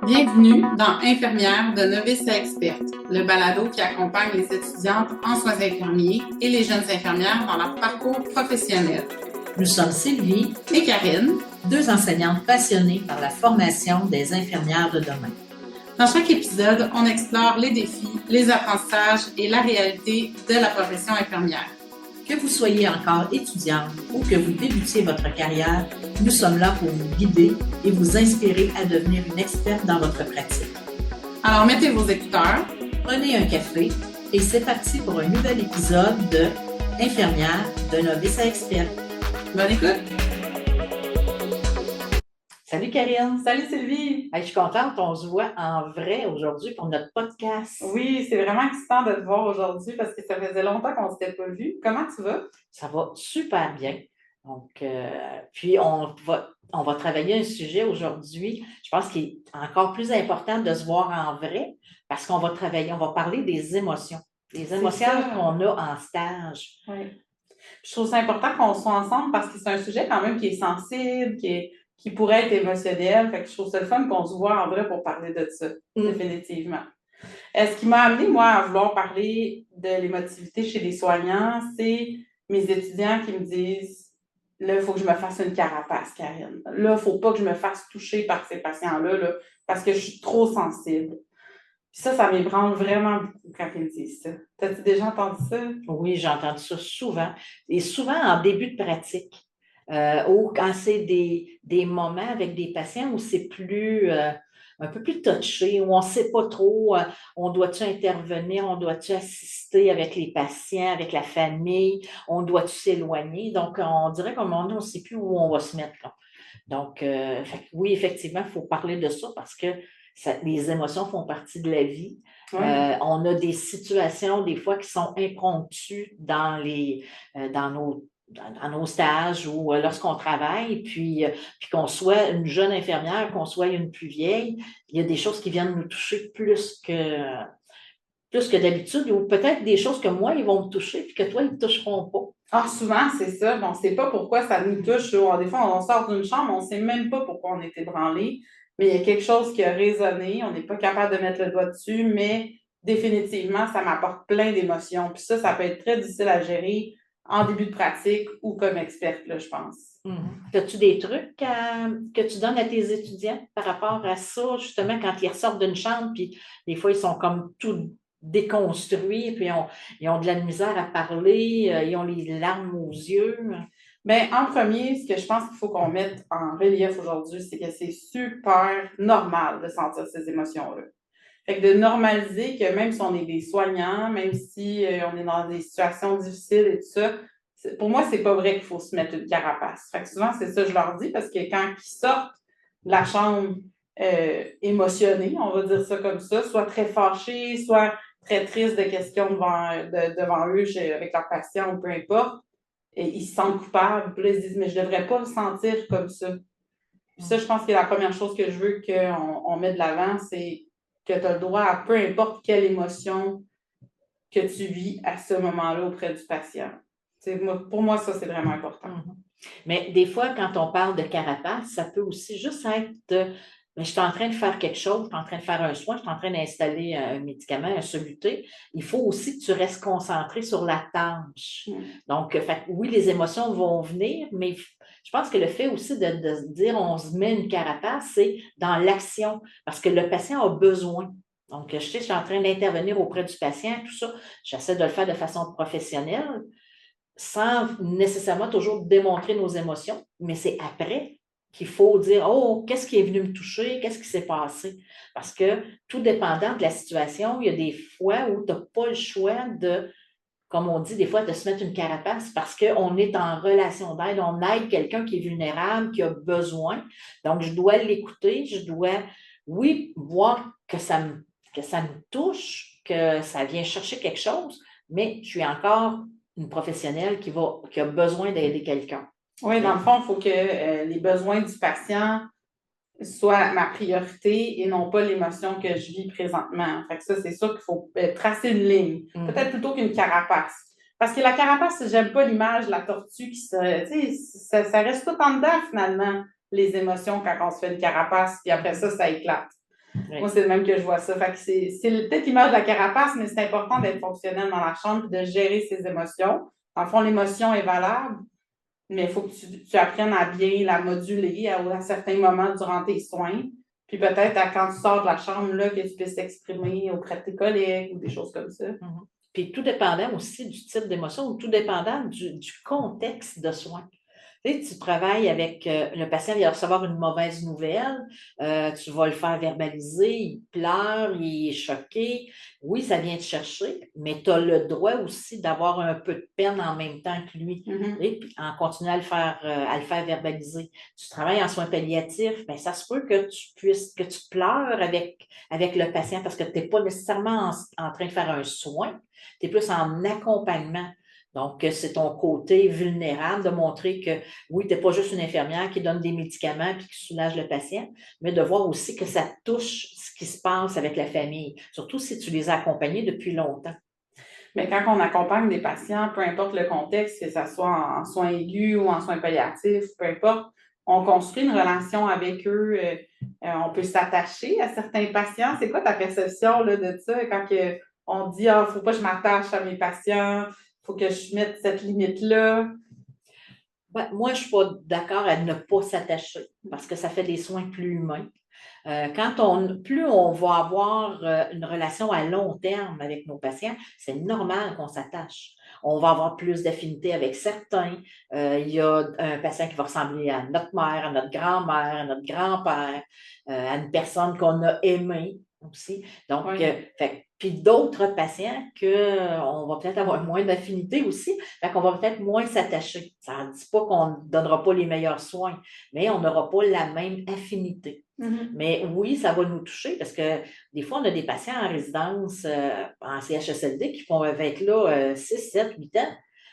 Bienvenue dans Infirmières de novice à experte, le balado qui accompagne les étudiantes en soins infirmiers et les jeunes infirmières dans leur parcours professionnel. Nous sommes Sylvie et Karine, deux enseignantes passionnées par la formation des infirmières de demain. Dans chaque épisode, on explore les défis, les apprentissages et la réalité de la profession infirmière. Que vous soyez encore étudiante ou que vous débutiez votre carrière, nous sommes là pour vous guider et vous inspirer à devenir une experte dans votre pratique. Alors mettez vos écouteurs, prenez un café et c'est parti pour un nouvel épisode de Infirmières de novice à expert. Bonne écoute! Salut Karine! Salut Sylvie! Hey, je suis contente, on se voit en vrai aujourd'hui pour notre podcast. Oui, c'est vraiment excitant de te voir aujourd'hui parce que ça faisait longtemps qu'on ne s'était pas vu. Comment tu vas? Ça va super bien. Donc, puis on va travailler un sujet aujourd'hui, je pense qu'il est encore plus important de se voir en vrai parce qu'on va parler des émotions. Les émotions qu'on a en stage. Oui. Je trouve ça important qu'on soit ensemble parce que c'est un sujet quand même qui est sensible, qui pourrait être émotionnel. Fait que je trouve ça le fun qu'on se voit en vrai pour parler de ça, définitivement. Ce qui m'a amené, moi, à vouloir parler de l'émotivité chez les soignants, c'est mes étudiants qui me disent « Là, il faut que je me fasse une carapace, Karine. Là, il ne faut pas que je me fasse toucher par ces patients-là là, parce que je suis trop sensible. » Puis ça m'ébranle vraiment beaucoup quand ils me disent ça. T'as-tu déjà entendu ça? Oui, j'ai entendu ça souvent. Et souvent en début de pratique. Ou quand c'est des moments avec des patients où c'est plus un peu plus touché, où on ne sait pas trop, on doit-tu intervenir, on doit-tu assister avec les patients, avec la famille, on doit-tu s'éloigner. Donc, on dirait qu'à un moment donné, on ne sait plus où on va se mettre. Là. Donc, oui, effectivement, il faut parler de ça parce que les émotions font partie de la vie. Oui. On a des situations, des fois, qui sont impromptues dans nos stages ou lorsqu'on travaille, puis qu'on soit une jeune infirmière, qu'on soit une plus vieille, il y a des choses qui viennent nous toucher plus que d'habitude, ou peut-être des choses que moi, ils vont me toucher, puis que toi, ils ne te toucheront pas. Ah, souvent, c'est ça. Bon, on ne sait pas pourquoi ça nous touche. Des fois, on sort d'une chambre, on ne sait même pas pourquoi on est ébranlé, mais il y a quelque chose qui a résonné, on n'est pas capable de mettre le doigt dessus, mais définitivement, ça m'apporte plein d'émotions. Puis ça peut être très difficile à gérer en début de pratique ou comme experte, là, je pense. As-tu des trucs que tu donnes à tes étudiants par rapport à ça, justement, quand ils ressortent d'une chambre, puis des fois, ils sont comme tout déconstruits, puis ils ont de la misère à parler, ils ont les larmes aux yeux? Bien, en premier, ce que je pense qu'il faut qu'on mette en relief aujourd'hui, c'est que c'est super normal de sentir ces émotions-là. Fait que de normaliser que même si on est des soignants, même si on est dans des situations difficiles et tout ça, pour moi, c'est pas vrai qu'il faut se mettre une carapace. Fait que souvent, c'est ça que je leur dis parce que quand ils sortent de la chambre émotionnés, on va dire ça comme ça, soit très fâchés, soit très tristes de questions devant eux avec leurs patients ou peu importe, et ils se sentent coupables. Puis là, ils se disent, mais je ne devrais pas me sentir comme ça. Puis ça, je pense que la première chose que je veux qu'on mette de l'avant, c'est que tu as le droit à peu importe quelle émotion que tu vis à ce moment-là auprès du patient. Pour moi, ça, c'est vraiment important. Mais des fois, quand on parle de carapace, ça peut aussi juste être mais je suis en train de faire quelque chose, je suis en train de faire un soin, je suis en train d'installer un médicament, un soluté. Il faut aussi que tu restes concentré sur la tâche. Donc, oui, les émotions vont venir, mais je pense que le fait aussi de se dire on se met une carapace, c'est dans l'action, parce que le patient a besoin. Donc, je suis en train d'intervenir auprès du patient, tout ça. J'essaie de le faire de façon professionnelle, sans nécessairement toujours démontrer nos émotions, mais c'est après qu'il faut dire « Oh, qu'est-ce qui est venu me toucher? Qu'est-ce qui s'est passé? » Parce que tout dépendant de la situation, il y a des fois où tu n'as pas le choix de, comme on dit des fois, de se mettre une carapace parce qu'on est en relation d'aide, on aide quelqu'un qui est vulnérable, qui a besoin. Donc, je dois l'écouter, je dois, oui, voir que ça me touche, que ça vient chercher quelque chose, mais je suis encore une professionnelle qui a besoin d'aider quelqu'un. Oui, dans le fond, il faut que les besoins du patient soient ma priorité et non pas l'émotion que je vis présentement. Fait que ça, c'est sûr qu'il faut tracer une ligne, peut-être plutôt qu'une carapace. Parce que la carapace, j'aime pas l'image de la tortue qui ça reste tout en dedans finalement, les émotions quand on se fait une carapace, puis après ça éclate. Oui. Moi, c'est le même que je vois ça. Fait que c'est peut-être l'image de la carapace, mais c'est important d'être fonctionnel dans la chambre et de gérer ses émotions. En fond, l'émotion est valable, mais il faut que tu apprennes à bien la moduler à certains moments durant tes soins. Puis peut-être quand tu sors de la chambre, là, que tu puisses t'exprimer auprès de tes collègues ou des choses comme ça. Puis tout dépendant aussi du type d'émotion ou tout dépendant du contexte de soins. Tu sais, tu travailles avec le patient, il va recevoir une mauvaise nouvelle, tu vas le faire verbaliser, il pleure, il est choqué. Oui, ça vient te chercher, mais tu as le droit aussi d'avoir un peu de peine en même temps que lui. Et puis, en continuant à le faire verbaliser. Tu travailles en soins palliatifs, bien, ça se peut que que tu pleures avec le patient parce que tu n'es pas nécessairement en train de faire un soin, tu es plus en accompagnement. Donc, c'est ton côté vulnérable de montrer que oui, tu n'es pas juste une infirmière qui donne des médicaments puis qui soulage le patient, mais de voir aussi que ça touche ce qui se passe avec la famille, surtout si tu les as accompagnés depuis longtemps. Mais quand on accompagne des patients, peu importe le contexte, que ce soit en soins aigus ou en soins palliatifs, peu importe, on construit une relation avec eux. On peut s'attacher à certains patients. C'est quoi ta perception là, de ça quand on dit il ne faut pas que je m'attache à mes patients, il faut que je mette cette limite-là? Ben, moi, je ne suis pas d'accord à ne pas s'attacher parce que ça fait des soins plus humains. Plus on va avoir une relation à long terme avec nos patients, c'est normal qu'on s'attache. On va avoir plus d'affinité avec certains. Il y a un patient qui va ressembler à notre mère, à notre grand-mère, à notre grand-père, à une personne qu'on a aimée aussi. Donc, Oui. puis d'autres patients qu'on va peut-être avoir moins d'affinité aussi, fait qu'on va peut-être moins s'attacher. Ça ne dit pas qu'on ne donnera pas les meilleurs soins, mais on n'aura pas la même affinité. Mais oui, ça va nous toucher parce que des fois, on a des patients en résidence en CHSLD qui vont être là 6, 7, 8 ans.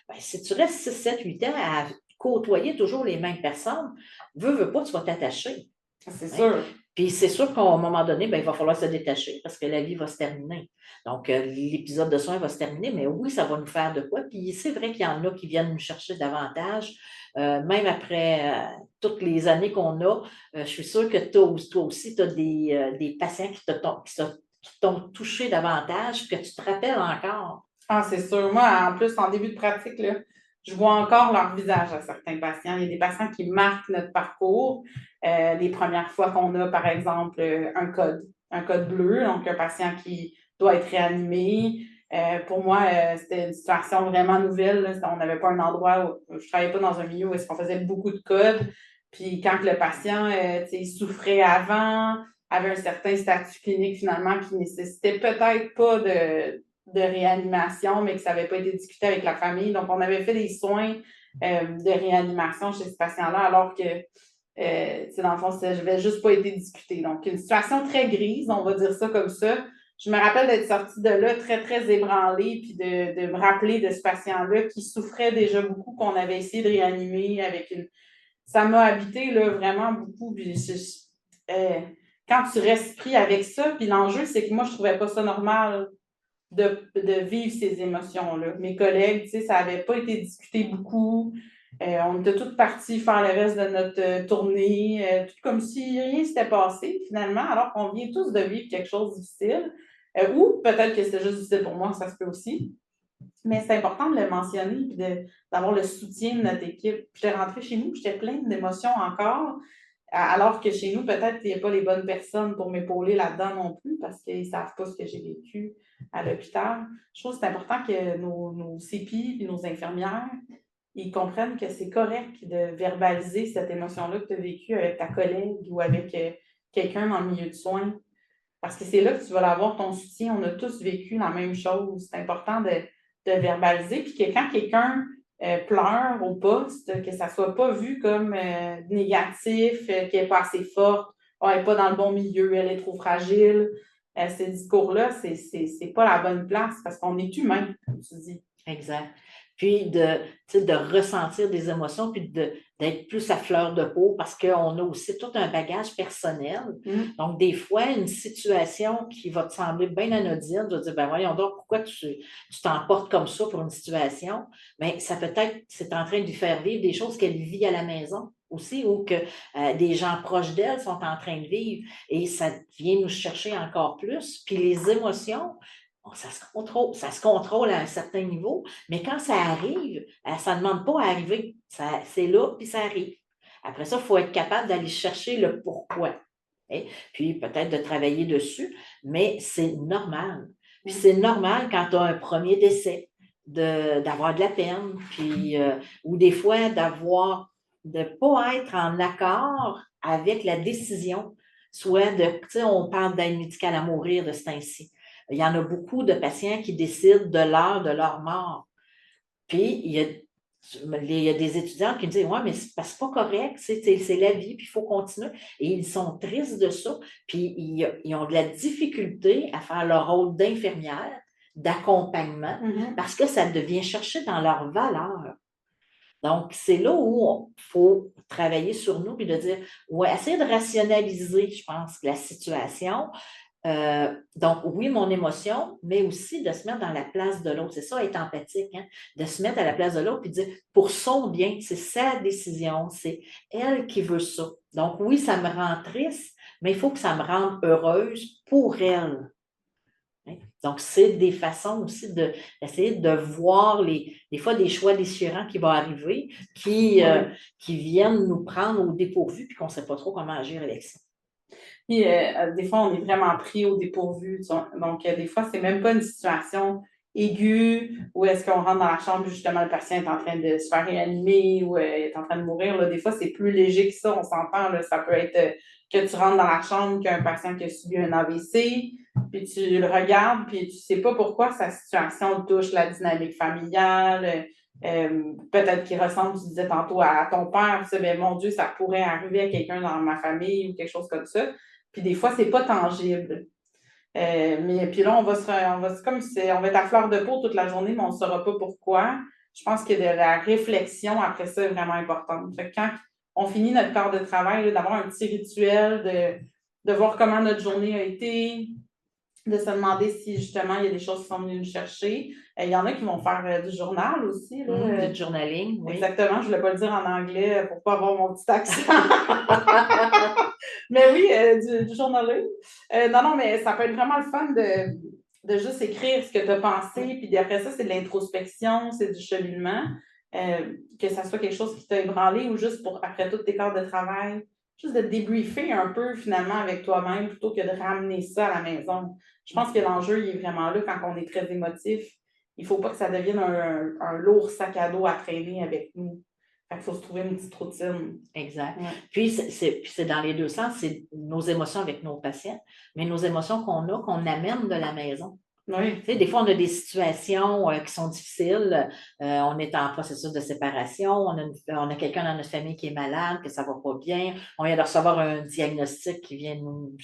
Bien, si tu restes 6, 7, 8 ans à côtoyer toujours les mêmes personnes, veux pas, tu vas t'attacher. C'est sûr. Puis c'est sûr qu'à un moment donné, bien, il va falloir se détacher parce que la vie va se terminer. Donc, l'épisode de soins va se terminer, mais oui, ça va nous faire de quoi. Puis c'est vrai qu'il y en a qui viennent nous chercher davantage, même après toutes les années qu'on a. Je suis sûre que toi aussi, tu as des patients qui t'ont touché davantage, que tu te rappelles encore. Ah, c'est sûr. Moi, en plus, en début de pratique, là, je vois encore leur visage à certains patients. Il y a des patients qui marquent notre parcours. Les premières fois qu'on a, par exemple, un code bleu, donc un patient qui doit être réanimé. Pour moi, c'était une situation vraiment nouvelle. Là. On n'avait pas un endroit où je ne travaillais pas dans un milieu où est-ce qu'on faisait beaucoup de codes. Puis quand le patient il souffrait avant, avait un certain statut clinique finalement qui nécessitait peut-être pas de réanimation, mais que ça n'avait pas été discuté avec la famille. Donc, on avait fait des soins de réanimation chez ce patient-là, alors que, dans le fond, ça n'avait juste pas été discuté. Donc, une situation très grise, on va dire ça comme ça. Je me rappelle d'être sortie de là très, très ébranlée, puis de me rappeler de ce patient-là qui souffrait déjà beaucoup, qu'on avait essayé de réanimer avec une... Ça m'a habité là, vraiment beaucoup. Puis quand tu restes pris avec ça, puis l'enjeu, c'est que moi, je ne trouvais pas ça normal de vivre ces émotions-là. Mes collègues, tu sais, ça n'avait pas été discuté beaucoup. On était toutes parties faire le reste de notre tournée, tout comme si rien s'était passé finalement, alors qu'on vient tous de vivre quelque chose de difficile. Ou peut-être que c'était juste difficile pour moi, ça se peut aussi. Mais c'est important de le mentionner et d'avoir le soutien de notre équipe. J'étais rentrée chez nous, j'étais pleine d'émotions encore. Alors que chez nous, peut-être qu'il n'y a pas les bonnes personnes pour m'épauler là-dedans non plus parce qu'ils ne savent pas ce que j'ai vécu à l'hôpital. Je trouve que c'est important que nos CPI et nos infirmières ils comprennent que c'est correct de verbaliser cette émotion-là que tu as vécue avec ta collègue ou avec quelqu'un dans le milieu de soins. Parce que c'est là que tu vas avoir ton soutien. On a tous vécu la même chose. C'est important de verbaliser. Puis que quand quelqu'un pleure au poste, que ça ne soit pas vu comme négatif, qu'elle n'est pas assez forte, elle n'est pas dans le bon milieu, elle est trop fragile. Ces discours-là, c'est pas la bonne place parce qu'on est humain, comme tu dis. Exact. Puis de ressentir des émotions, puis d'être plus à fleur de peau parce qu'on a aussi tout un bagage personnel. Donc, des fois, une situation qui va te sembler bien anodine, tu vas dire, ben voyons donc, pourquoi tu t'emportes comme ça pour une situation? Bien, ça peut être, c'est en train de lui faire vivre des choses qu'elle vit à la maison. aussi ou que des gens proches d'elle sont en train de vivre et ça vient nous chercher encore plus. Puis les émotions, bon, ça se contrôle à un certain niveau, mais quand ça arrive, ça ne demande pas à arriver. C'est là, puis ça arrive. Après ça, il faut être capable d'aller chercher le pourquoi. Et puis peut-être de travailler dessus, mais c'est normal. Puis c'est normal quand tu as un premier décès d'avoir de la peine, puis, ou des fois de ne pas être en accord avec la décision, soit de, tu sais, on parle d'aide médicale à mourir de ce temps-ci. Il y en a beaucoup de patients qui décident de l'heure de leur mort. Puis, il y a des étudiants qui me disent ouais, mais c'est pas correct, c'est la vie, puis il faut continuer. Et ils sont tristes de ça, puis ils ont de la difficulté à faire leur rôle d'infirmière, d'accompagnement, parce que ça devient chercher dans leur valeur. Donc, c'est là où il faut travailler sur nous et de dire, ouais, essayer de rationaliser, je pense, la situation. Donc, oui, mon émotion, mais aussi de se mettre dans la place de l'autre. C'est ça, être empathique, hein? De se mettre à la place de l'autre et dire, pour son bien, c'est sa décision, c'est elle qui veut ça. Donc, oui, ça me rend triste, mais il faut que ça me rende heureuse pour elle. Donc, c'est des façons aussi d'essayer de voir des fois des choix déchirants qui vont arriver, qui viennent nous prendre au dépourvu puis qu'on ne sait pas trop comment agir avec ça. Puis, des fois, on est vraiment pris au dépourvu. Donc, des fois, c'est même pas une situation aiguë où est-ce qu'on rentre dans la chambre, justement, le patient est en train de se faire réanimer ou est en train de mourir. Là. Des fois, c'est plus léger que ça, on s'entend. Là. Ça peut être que tu rentres dans la chambre, qu'il y a un patient qui a subi un AVC, puis tu le regardes, puis tu sais pas pourquoi sa situation touche la dynamique familiale. Peut-être qu'il ressemble, tu disais tantôt, à ton père. Tu sais, ben, mon Dieu, ça pourrait arriver à quelqu'un dans ma famille ou quelque chose comme ça. Puis des fois, c'est pas tangible. Mais puis là, on va on va être à fleur de peau toute la journée, mais on ne saura pas pourquoi. Je pense que de la réflexion après ça est vraiment importante. Fait que quand on finit notre corps de travail, d'avoir un petit rituel, de voir comment notre journée a été, de se demander si justement il y a des choses qui sont venues nous chercher. Il y en a qui vont faire du journal aussi. Là. Du journaling, oui. Exactement, je ne voulais pas le dire en anglais pour ne pas avoir mon petit accent. Mais oui, du journaling. Non, mais ça peut être vraiment le fun de juste écrire ce que tu as pensé, puis après ça, c'est de l'introspection, c'est du cheminement. Que ça soit quelque chose qui t'a ébranlé ou juste pour, après tous tes corps de travail, juste de débriefer un peu finalement avec toi-même plutôt que de ramener ça à la maison. Je pense que l'enjeu, il est vraiment là quand on est très émotif. Il ne faut pas que ça devienne un lourd sac à dos à traîner avec nous. Il faut se trouver une petite routine. Exact. Ouais. Puis, c'est dans les deux sens, c'est nos émotions avec nos patients, mais nos émotions qu'on amène de la maison. Oui. Tu sais, des fois, on a des situations qui sont difficiles. On est en processus de séparation. On a quelqu'un dans notre famille qui est malade, que ça ne va pas bien. On vient de recevoir un diagnostic qui vient nous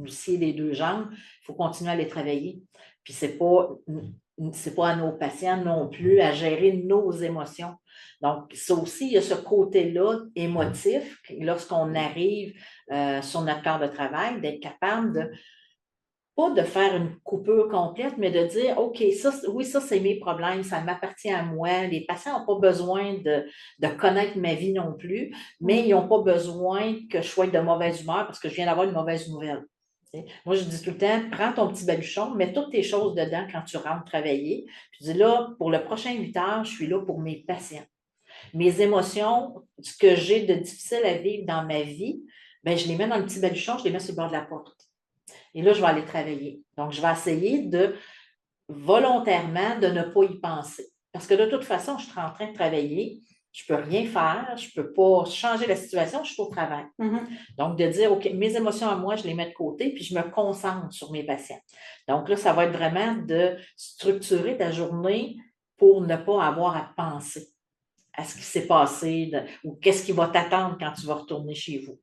scier les deux jambes. Il faut continuer à les travailler. Puis, c'est pas à nos patients non plus à gérer nos émotions. Donc, ça aussi, il y a ce côté-là émotif, lorsqu'on arrive sur notre corps de travail, d'être capable pas de faire une coupure complète, mais de dire, OK, ça, c'est mes problèmes, ça m'appartient à moi. Les patients n'ont pas besoin de connaître ma vie non plus, mais ils n'ont pas besoin que je sois de mauvaise humeur parce que je viens d'avoir une mauvaise nouvelle. Moi, je dis tout le temps, prends ton petit baluchon, mets toutes tes choses dedans quand tu rentres travailler. Puis dis là, pour le prochain 8 heures, je suis là pour mes patients. Mes émotions, ce que j'ai de difficile à vivre dans ma vie, bien, je les mets dans le petit baluchon, je les mets sur le bord de la porte. Et là, je vais aller travailler. Donc, je vais essayer volontairement de ne pas y penser. Parce que de toute façon, je suis en train de travailler, je ne peux rien faire, je ne peux pas changer la situation, je suis au travail. Donc, de dire, OK, mes émotions à moi, je les mets de côté, puis je me concentre sur mes patients. Donc là, ça va être vraiment de structurer ta journée pour ne pas avoir à penser à ce qui s'est passé ou qu'est-ce qui va t'attendre quand tu vas retourner chez vous.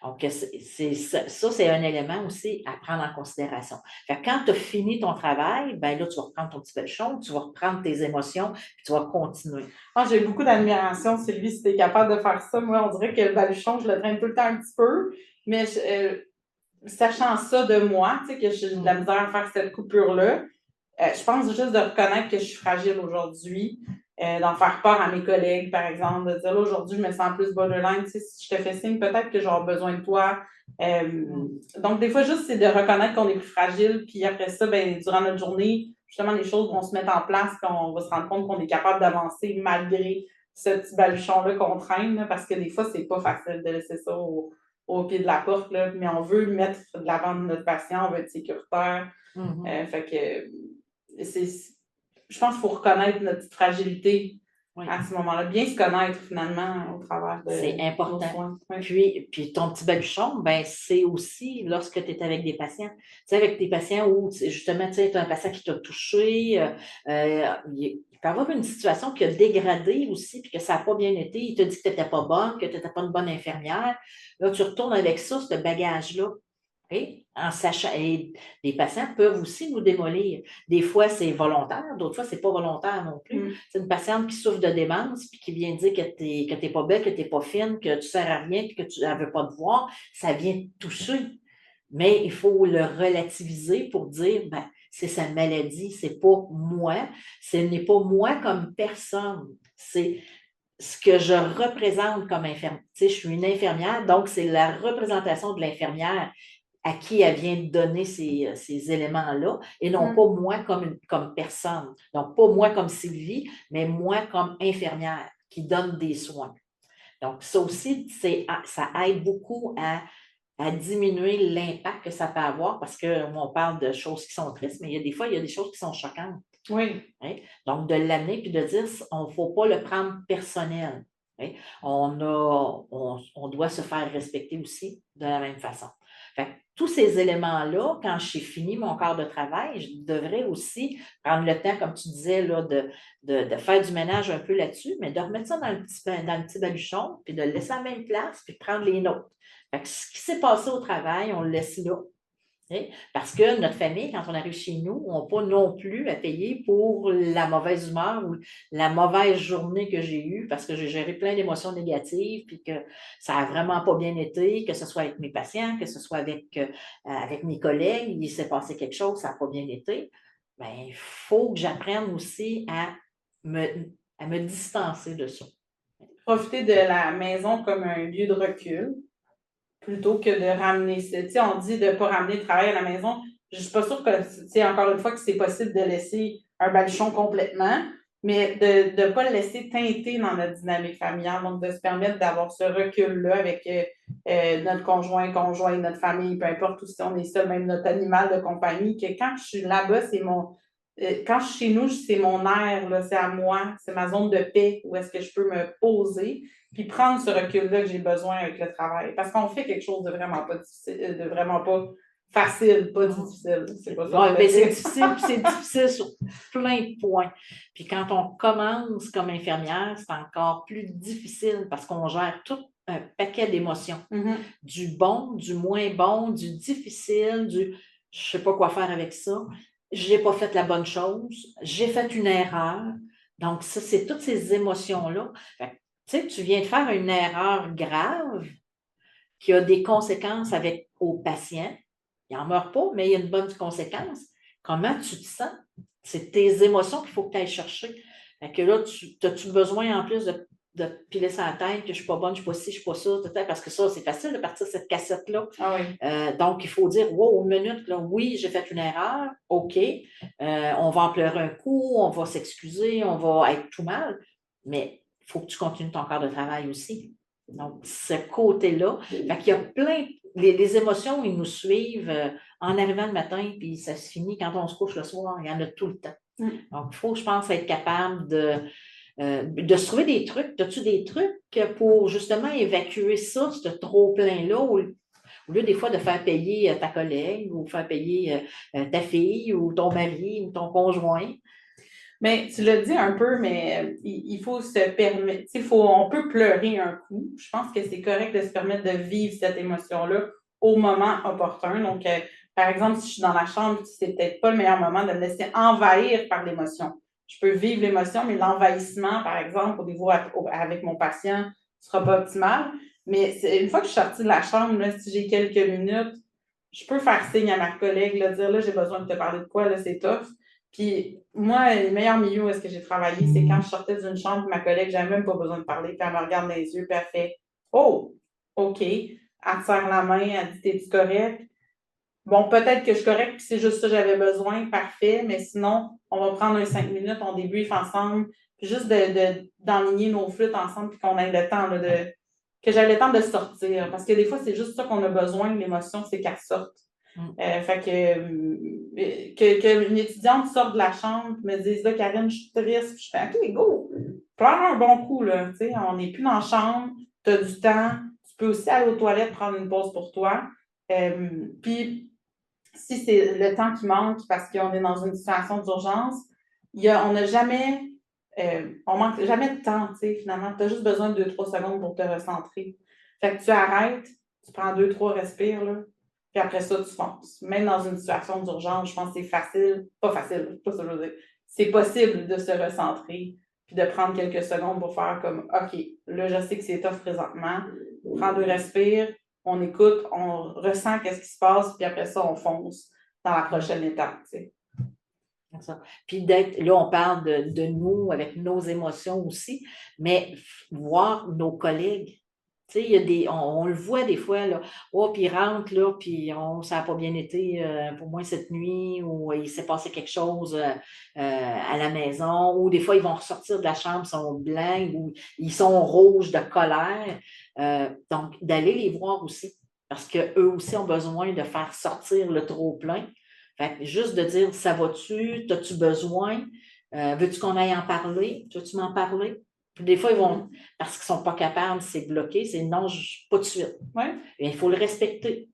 Donc, ça, c'est un élément aussi à prendre en considération. Fait que quand tu as fini ton travail, ben là, tu vas reprendre ton petit baluchon, tu vas reprendre tes émotions, puis tu vas continuer. Ah, j'ai beaucoup d'admiration, Sylvie, si tu es capable de faire ça. Moi, on dirait que le baluchon, je le traîne tout le temps un petit peu, mais sachant ça de moi, tu sais, que j'ai de la misère à faire cette coupure-là, je pense juste de reconnaître que je suis fragile aujourd'hui, d'en faire part à mes collègues, par exemple, de dire, là, aujourd'hui, je me sens plus borderline, tu sais, si je te fais signe, peut-être que j'aurai besoin de toi. Donc, des fois, juste, c'est de reconnaître qu'on est plus fragile, puis après ça, ben, durant notre journée, justement, les choses vont se mettre en place, puis on va se rendre compte qu'on est capable d'avancer malgré ce petit baluchon-là qu'on traîne, là, parce que des fois, c'est pas facile de laisser ça au pied de la porte, là, mais on veut mettre de l'avant de notre patient, on veut être sécuritaire. Fait que je pense qu'il faut reconnaître notre petite fragilité à ce moment-là. Bien se connaître finalement au travers de c'est important. nos soins. Puis ton petit baluchon, ben, c'est aussi lorsque tu es avec des patients. Tu sais, avec des patients où justement, tu as un patient qui t'a touché, il peut y avoir une situation qui a dégradé aussi, puis que ça n'a pas bien été. Il te dit que tu n'étais pas bonne, que tu n'étais pas une bonne infirmière. Là, tu retournes avec ça, ce bagage-là. Okay? En sachant, et les patients peuvent aussi nous démolir. Des fois, c'est volontaire, d'autres fois, c'est pas volontaire non plus. C'est une patiente qui souffre de démence puis qui vient dire que tu n'es pas belle, que tu n'es pas fine, que tu ne sers à rien puis que tu ne veux pas te voir. Ça vient te toucher. Mais il faut le relativiser pour dire, ben, c'est sa maladie, c'est pas moi. Ce n'est pas moi comme personne. C'est ce que je représente comme infirmière. Tu sais, je suis une infirmière, donc c'est la représentation de l'infirmière à qui elle vient de donner ces éléments-là, et non pas moi comme personne. Donc, pas moi comme Sylvie, mais moi comme infirmière qui donne des soins. Donc, ça aussi, ça aide beaucoup à diminuer l'impact que ça peut avoir, parce qu'on parle de choses qui sont tristes, mais il y a des fois, il y a des choses qui sont choquantes. Oui. Hein? Donc, de l'amener puis de dire, on ne faut pas le prendre personnel. Hein? On doit se faire respecter aussi de la même façon. Fait que tous ces éléments-là, quand j'ai fini mon quart de travail, je devrais aussi prendre le temps, comme tu disais, là, de faire du ménage un peu là-dessus, mais de remettre ça dans le petit baluchon, puis de le laisser à la même place, puis de prendre les notes. Fait que ce qui s'est passé au travail, on le laisse là. Parce que notre famille, quand on arrive chez nous, on n'a pas non plus à payer pour la mauvaise humeur ou la mauvaise journée que j'ai eue parce que j'ai géré plein d'émotions négatives puis que ça n'a vraiment pas bien été, que ce soit avec mes patients, que ce soit avec mes collègues, il s'est passé quelque chose, ça n'a pas bien été. Bien, il faut que j'apprenne aussi à me distancer de ça. Profiter de la maison comme un lieu de recul plutôt que de ramener ça. Tu sais, on dit de ne pas ramener le travail à la maison. Je ne suis pas sûre que, tu sais, encore une fois, que c'est possible de laisser un baluchon complètement, mais de ne pas le laisser teinter dans notre dynamique familiale. Donc, de se permettre d'avoir ce recul-là avec notre conjoint, notre famille, peu importe où si on est seul, même notre animal de compagnie, que quand je suis là-bas, c'est quand je suis chez nous, c'est mon air, là, c'est à moi, c'est ma zone de paix où est-ce que je peux me poser puis prendre ce recul-là que j'ai besoin avec le travail. Parce qu'on fait quelque chose de vraiment pas difficile, de vraiment pas facile, pas difficile. C'est pas ça. Oui, mais c'est difficile sur plein de points. Puis quand on commence comme infirmière, c'est encore plus difficile parce qu'on gère tout un paquet d'émotions. Du bon, du moins bon, du difficile, du je ne sais pas quoi faire avec ça, je n'ai pas fait la bonne chose, j'ai fait une erreur. Donc, ça, c'est toutes ces émotions-là. Tu sais, tu viens de faire une erreur grave qui a des conséquences au patient. Il n'en meurt pas, mais il y a une bonne conséquence. Comment tu te sens? C'est tes émotions qu'il faut que tu ailles chercher. Fait que là, as-tu besoin en plus de piler sur la tête que je ne suis pas bonne, je ne suis pas ci, je ne suis pas ça, parce que ça, c'est facile de partir de cette cassette-là. Ah oui. Donc, il faut dire, wow, une minute, là, oui, j'ai fait une erreur, OK, on va en pleurer un coup, on va s'excuser, on va être tout mal, mais il faut que tu continues ton corps de travail aussi. Donc, ce côté-là, fait qu'il y a plein, les émotions, ils nous suivent en arrivant le matin, puis ça se finit quand on se couche le soir, il y en a tout le temps. Donc, il faut, je pense, être capable de se trouver des trucs. As-tu des trucs pour justement évacuer ça, ce trop-plein-là, au lieu des fois de faire payer ta collègue ou faire payer ta fille ou ton mari ou ton conjoint? Mais tu l'as dit un peu, mais il faut se permettre, on peut pleurer un coup. Je pense que c'est correct de se permettre de vivre cette émotion-là au moment opportun. Donc, par exemple, si je suis dans la chambre, c'est peut-être pas le meilleur moment de me laisser envahir par l'émotion. Je peux vivre l'émotion, mais l'envahissement, par exemple, au niveau avec mon patient, ne sera pas optimal. Mais une fois que je suis sortie de la chambre, là, si j'ai quelques minutes, je peux faire signe à ma collègue, là, dire là, j'ai besoin de te parler de quoi, là, c'est tough. Puis moi, le meilleur milieu où est-ce que j'ai travaillé, c'est quand je sortais d'une chambre, ma collègue, j'avais même pas besoin de parler, puis elle me regarde dans les yeux, puis elle fait Oh, OK. Elle te serre la main, elle dit T'es-tu correct? Bon, peut-être que je suis correcte, puis c'est juste ça que j'avais besoin, parfait, mais sinon, on va prendre un 5 minutes, on débriefe ensemble, puis juste d'enligner nos flûtes ensemble, puis qu'on ait le temps là, que j'aie le temps de sortir. Parce que des fois, c'est juste ça qu'on a besoin, l'émotion, c'est qu'elle sorte. Fait qu'une étudiante sorte de la chambre, me dise là, Karine, je suis triste, puis je fais OK, go, pleure un bon coup, là. Tu sais, on n'est plus dans la chambre, tu as du temps, tu peux aussi aller aux toilettes, prendre une pause pour toi. Puis si c'est le temps qui manque parce qu'on est dans une situation d'urgence, on n'a jamais, on manque jamais de temps, tu sais, finalement. Tu as juste besoin de 2-3 secondes pour te recentrer. Fait que tu arrêtes, tu prends 2-3 respires, là, puis après ça, tu fonces. Même dans une situation d'urgence, je pense que c'est facile, pas facile, pas ça que je veux dire. C'est possible de se recentrer, puis de prendre quelques secondes pour faire comme, OK, là, je sais que c'est tough présentement. Prends 2 respires, on écoute, on ressent qu'est-ce qui se passe, puis après ça, on fonce dans la prochaine étape. Tu sais. Puis là, on parle de nous avec nos émotions aussi, mais voir nos collègues. Tu sais, il y a on le voit des fois, là, oh, puis ils rentrent, là, puis ça n'a pas bien été pour moi cette nuit, ou il s'est passé quelque chose à la maison, ou des fois, ils vont ressortir de la chambre, ils sont blancs, ou ils sont rouges de colère. Donc, d'aller les voir aussi, parce qu'eux aussi ont besoin de faire sortir le trop-plein. Fait que juste de dire, ça va-tu? T'as-tu besoin? Veux-tu qu'on aille en parler? Veux-tu m'en parler? Puis des fois, ils vont, parce qu'ils ne sont pas capables, c'est bloqué, c'est non, pas de suite. Ouais. Il faut le respecter.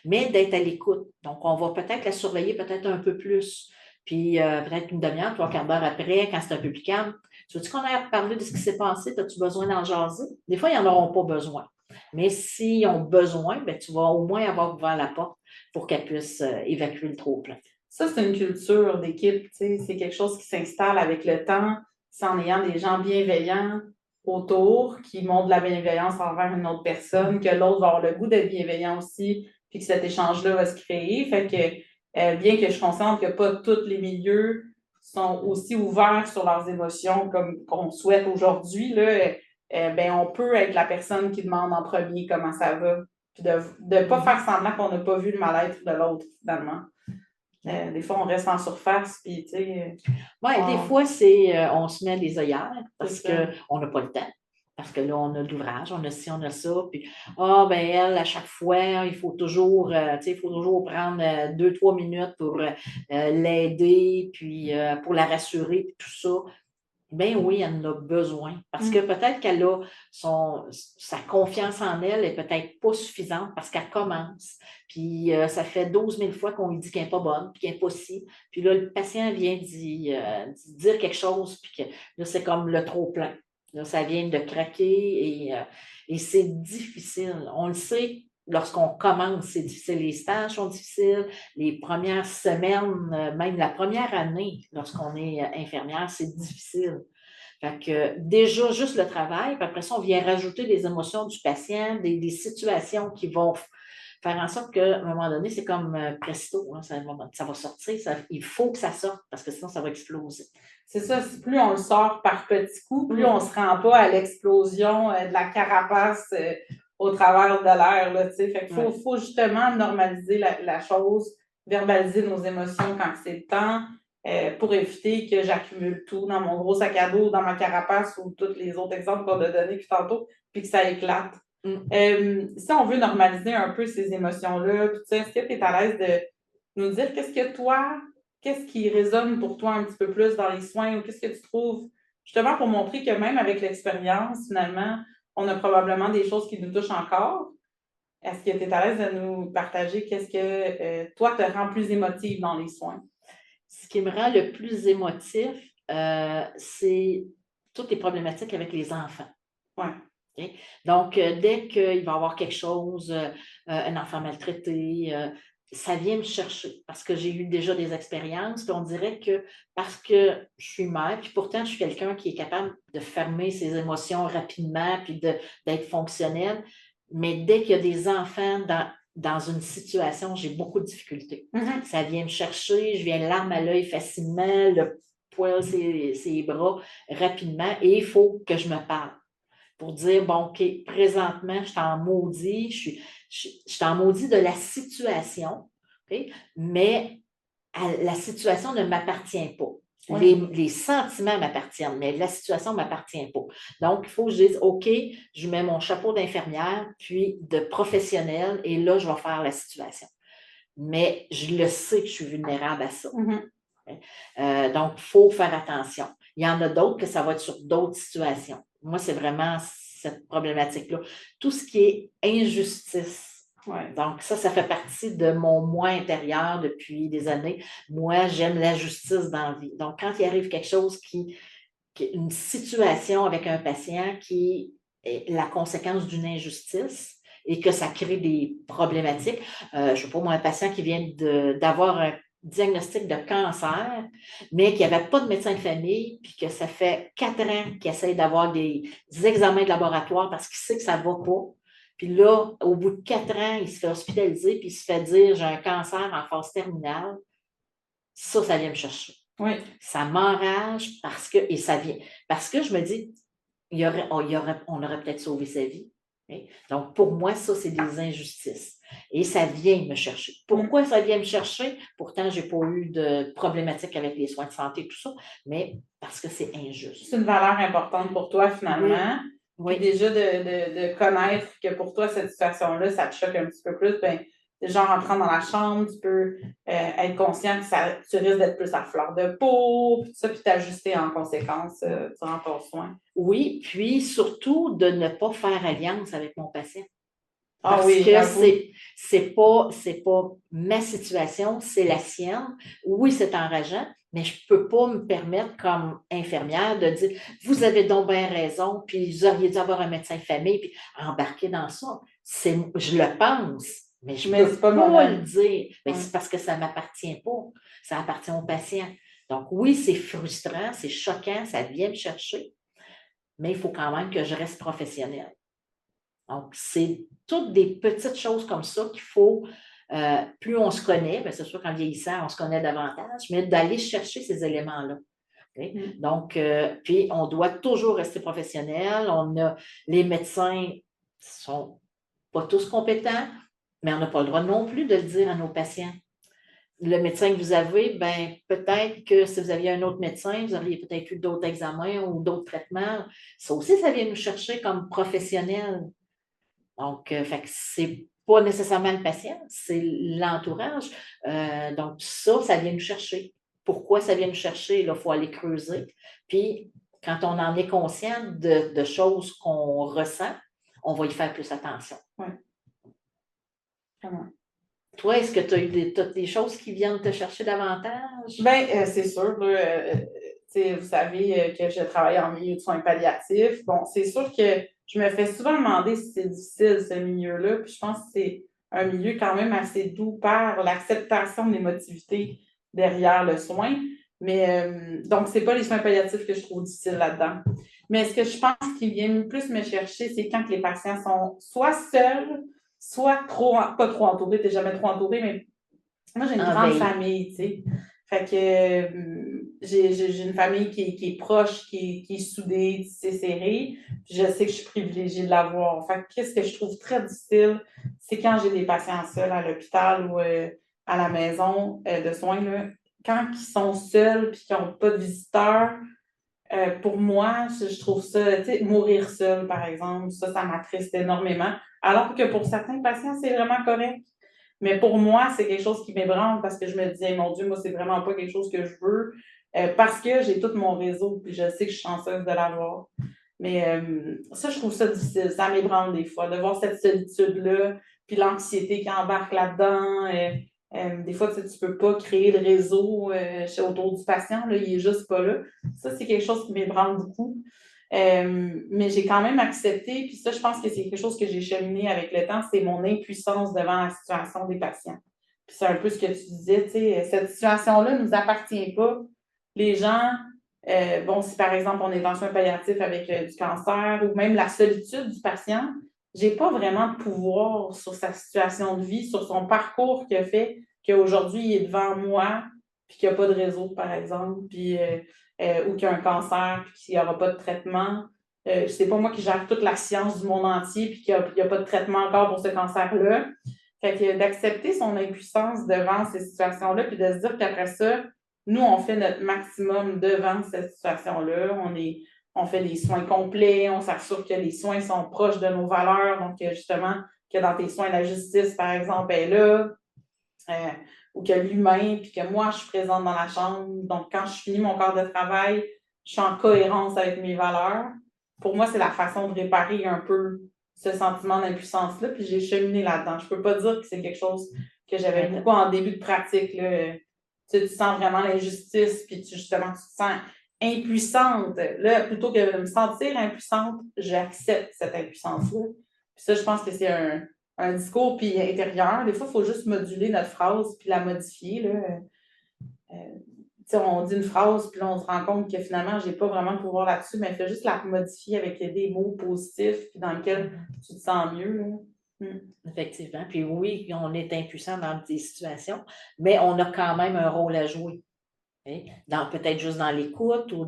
Mais d'être à l'écoute. Donc, on va peut-être la surveiller peut-être un peu plus. Puis peut-être une demi-heure, 3/4 d'heure après, quand c'est un peu plus calme. Tu veux-tu qu'on aille parler de ce qui s'est passé? As-tu besoin d'en jaser? Des fois, ils n'en auront pas besoin. Mais s'ils ont besoin, ben, tu vas au moins avoir ouvert la porte pour qu'elles puissent évacuer le trop-plein. Ça, c'est une culture d'équipe. C'est quelque chose qui s'installe avec le temps, c'est en ayant des gens bienveillants autour qui montrent de la bienveillance envers une autre personne, que l'autre va avoir le goût d'être bienveillant aussi, puis que cet échange-là va se créer. Fait que, bien que je consciente que pas tous les milieux sont aussi ouverts sur leurs émotions comme qu'on souhaite aujourd'hui, là, ben, on peut être la personne qui demande en premier comment ça va, puis de ne pas faire semblant qu'on n'a pas vu le mal-être de l'autre, finalement. Des fois, on reste en surface, puis tu sais. Oui, des fois, on se met les œillères parce qu'on n'a pas le temps. Parce que là, on a de l'ouvrage, on a ci, on a ça. Puis, ben elle, à chaque fois, il faut toujours prendre 2-3 minutes pour l'aider, puis pour la rassurer, puis tout ça. Ben oui, elle en a besoin. Parce que peut-être qu'elle a sa confiance en elle n'est peut-être pas suffisante parce qu'elle commence. Puis ça fait 12 000 fois qu'on lui dit qu'elle n'est pas bonne, puis qu'elle n'est pas si. Puis là, le patient vient d'y dire quelque chose, puis que là, c'est comme le trop-plein. Là, ça vient de craquer et c'est difficile. On le sait, lorsqu'on commence, c'est difficile. Les stages sont difficiles. Les premières semaines, même la première année, lorsqu'on est infirmière, c'est difficile. Fait que déjà, juste le travail, puis après ça, on vient rajouter les émotions du patient, des situations qui vont faire en sorte qu'à un moment donné, c'est comme presto, hein, ça va sortir, il faut que ça sorte parce que sinon, ça va exploser. C'est ça, plus on le sort par petits coups, plus on ne se rend pas à l'explosion de la carapace au travers de l'air. Fait qu'il faut justement normaliser la chose, verbaliser nos émotions quand c'est le temps, pour éviter que j'accumule tout dans mon gros sac à dos, dans ma carapace ou tous les autres exemples qu'on a donnés depuis tantôt, puis que ça éclate. Si on veut normaliser un peu ces émotions-là, est-ce que tu es à l'aise de nous dire qu'est-ce qui résonne pour toi un petit peu plus dans les soins ou qu'est-ce que tu trouves, justement pour montrer que même avec l'expérience, finalement, on a probablement des choses qui nous touchent encore. Est-ce que tu es à l'aise de nous partager qu'est-ce que toi te rend plus émotive dans les soins? Ce qui me rend le plus émotif, c'est toutes les problématiques avec les enfants. Ouais. Okay? Donc, dès qu'il va y avoir quelque chose, un enfant maltraité, ça vient me chercher parce que j'ai eu déjà des expériences. Puis on dirait que parce que je suis mère, puis pourtant je suis quelqu'un qui est capable de fermer ses émotions rapidement, puis d'être fonctionnel. Mais dès qu'il y a des enfants dans une situation, j'ai beaucoup de difficultés. Mhm. Ça vient me chercher, je viens larme à l'œil facilement, le poil, ses bras rapidement, et il faut que je me parle pour dire, bon, OK, présentement, je suis en maudit, je suis en maudit de la situation, OK, mais la situation ne m'appartient pas. Oui. Les sentiments m'appartiennent, mais la situation ne m'appartient pas. Donc, il faut que je dise, OK, je mets mon chapeau d'infirmière, puis de professionnel, et là, je vais faire la situation. Mais je le sais que je suis vulnérable à ça. Mhm. Donc, il faut faire attention. Il y en a d'autres que ça va être sur d'autres situations. Moi, c'est vraiment cette problématique-là. Tout ce qui est injustice. Ouais. Donc, ça fait partie de mon moi intérieur depuis des années. Moi, j'aime la justice dans la vie. Donc, quand il arrive quelque chose une situation avec un patient qui est la conséquence d'une injustice et que ça crée des problématiques, je ne sais pas, moi, un patient qui vient d'avoir un diagnostic de cancer, mais qui n'avait pas de médecin de famille, puis que ça fait 4 ans qu'il essaie d'avoir des examens de laboratoire parce qu'il sait que ça ne va pas. Puis là, au bout de 4 ans, il se fait hospitaliser, puis il se fait dire, j'ai un cancer en phase terminale. Ça vient me chercher. Oui. Ça m'enrage et ça vient, parce que je me dis, on aurait peut-être sauvé sa vie. Okay? Donc, pour moi, ça, c'est des injustices. Et ça vient me chercher. Pourquoi ça vient me chercher? Pourtant, je n'ai pas eu de problématique avec les soins de santé, tout ça, mais parce que c'est injuste. C'est une valeur importante pour toi, finalement. Oui. Puis déjà, de connaître que pour toi, cette situation-là, ça te choque un petit peu plus, bien, déjà, en rentrant dans la chambre, tu peux être conscient que tu risques d'être plus à fleur de peau, puis tout ça, puis t'ajuster en conséquence durant ton soin. Oui, puis surtout de ne pas faire alliance avec mon patient. Ah Parce oui, que c'est pas ma situation, c'est la sienne. Oui, c'est enrageant, mais je ne peux pas me permettre comme infirmière de dire vous avez donc bien raison, puis vous auriez dû avoir un médecin de famille, puis embarquer dans ça. Je le pense, mais je ne peux pas le dire. Mais c'est parce que ça ne m'appartient pas. Ça appartient au patient. Donc, oui, c'est frustrant, c'est choquant, ça vient me chercher, mais il faut quand même que je reste professionnelle. Donc, c'est toutes des petites choses comme ça qu'il faut, plus on se connaît, bien, c'est sûr qu'en vieillissant, on se connaît davantage, mais d'aller chercher ces éléments-là. Okay? Donc, puis on doit toujours rester professionnel. Les médecins ne sont pas tous compétents, mais on n'a pas le droit non plus de le dire à nos patients. Le médecin que vous avez, ben, peut-être que si vous aviez un autre médecin, vous auriez peut-être eu d'autres examens ou d'autres traitements. Ça aussi, ça vient nous chercher comme professionnels. Donc, c'est pas nécessairement le patient, c'est l'entourage. Donc, ça vient nous chercher. Pourquoi ça vient nous chercher? Il faut aller creuser. Puis, quand on en est conscient de choses qu'on ressent, on va y faire plus attention. Oui. Comment? Toi, est-ce que tu as eu des choses qui viennent te chercher davantage? Bien, c'est sûr. Vous savez que je travaille en milieu de soins palliatifs. Bon, c'est sûr que je me fais souvent demander si c'est difficile, ce milieu-là. Puis je pense que c'est un milieu quand même assez doux par l'acceptation de l'émotivité derrière le soin. Mais donc, c'est pas les soins palliatifs que je trouve difficiles là-dedans. Mais ce que je pense qui vient plus me chercher, c'est quand les patients sont soit seuls, soit pas trop entourés, t'es jamais trop entouré, mais moi, j'ai une grande famille, tu sais. Fait que j'ai une famille qui est proche, qui est soudée, c'est serrée. Puis je sais que je suis privilégiée de l'avoir. Fait que qu'est-ce que je trouve très difficile, c'est quand j'ai des patients seuls à l'hôpital ou à la maison de soins, là. Quand ils sont seuls puis qu'ils n'ont pas de visiteurs, pour moi, je trouve ça, tu sais, mourir seul, par exemple, ça m'attriste énormément. Alors que pour certains patients, c'est vraiment correct. Mais pour moi, c'est quelque chose qui m'ébranle parce que je me dis, mon Dieu, moi, c'est vraiment pas quelque chose que je veux parce que j'ai tout mon réseau puis je sais que je suis chanceuse de l'avoir. Mais ça, je trouve ça difficile. Ça m'ébranle des fois de voir cette solitude-là puis l'anxiété qui embarque là-dedans. Des fois, tu ne peux pas créer le réseau autour du patient, là, il n'est juste pas là. Ça, c'est quelque chose qui m'ébranle beaucoup. Mais j'ai quand même accepté, puis ça, je pense que c'est quelque chose que j'ai cheminé avec le temps, c'est mon impuissance devant la situation des patients. Puis c'est un peu ce que tu disais, tu sais, cette situation-là ne nous appartient pas. Les gens, bon, si par exemple on est dans soins palliatifs avec du cancer ou même la solitude du patient, j'ai pas vraiment de pouvoir sur sa situation de vie, sur son parcours qu'il a fait, qu'aujourd'hui, il est devant moi, puis qu'il n'y a pas de réseau, par exemple, puis, ou qu'il y a un cancer, puis qu'il n'y aura pas de traitement. C'est pas moi qui gère toute la science du monde entier, puis qu'il n'y a pas de traitement encore pour ce cancer-là. Fait que d'accepter son impuissance devant ces situations-là, puis de se dire qu'après ça, nous, on fait notre maximum devant cette situation-là. On fait des soins complets, on s'assure que les soins sont proches de nos valeurs, donc justement, que dans tes soins, la justice, par exemple, est là, ou que l'humain, puis que moi, je suis présente dans la chambre. Donc, quand je finis mon corps de travail, je suis en cohérence avec mes valeurs. Pour moi, c'est la façon de réparer un peu ce sentiment d'impuissance-là, puis j'ai cheminé là-dedans. Je peux pas dire que c'est quelque chose que j'avais beaucoup en début de pratique, là. Tu sens vraiment l'injustice, puis justement, tu te sens impuissante. Là, plutôt que de me sentir impuissante, j'accepte cette impuissance-là. Puis ça, je pense que c'est un discours puis intérieur. Des fois, il faut juste moduler notre phrase puis la modifier, là. On dit une phrase, puis là, on se rend compte que finalement, je n'ai pas vraiment de pouvoir là-dessus, mais il faut juste la modifier avec des mots positifs puis dans lesquels tu te sens mieux, là. Effectivement. Puis oui, on est impuissant dans des situations, mais on a quand même un rôle à jouer. Peut-être juste dans l'écoute ou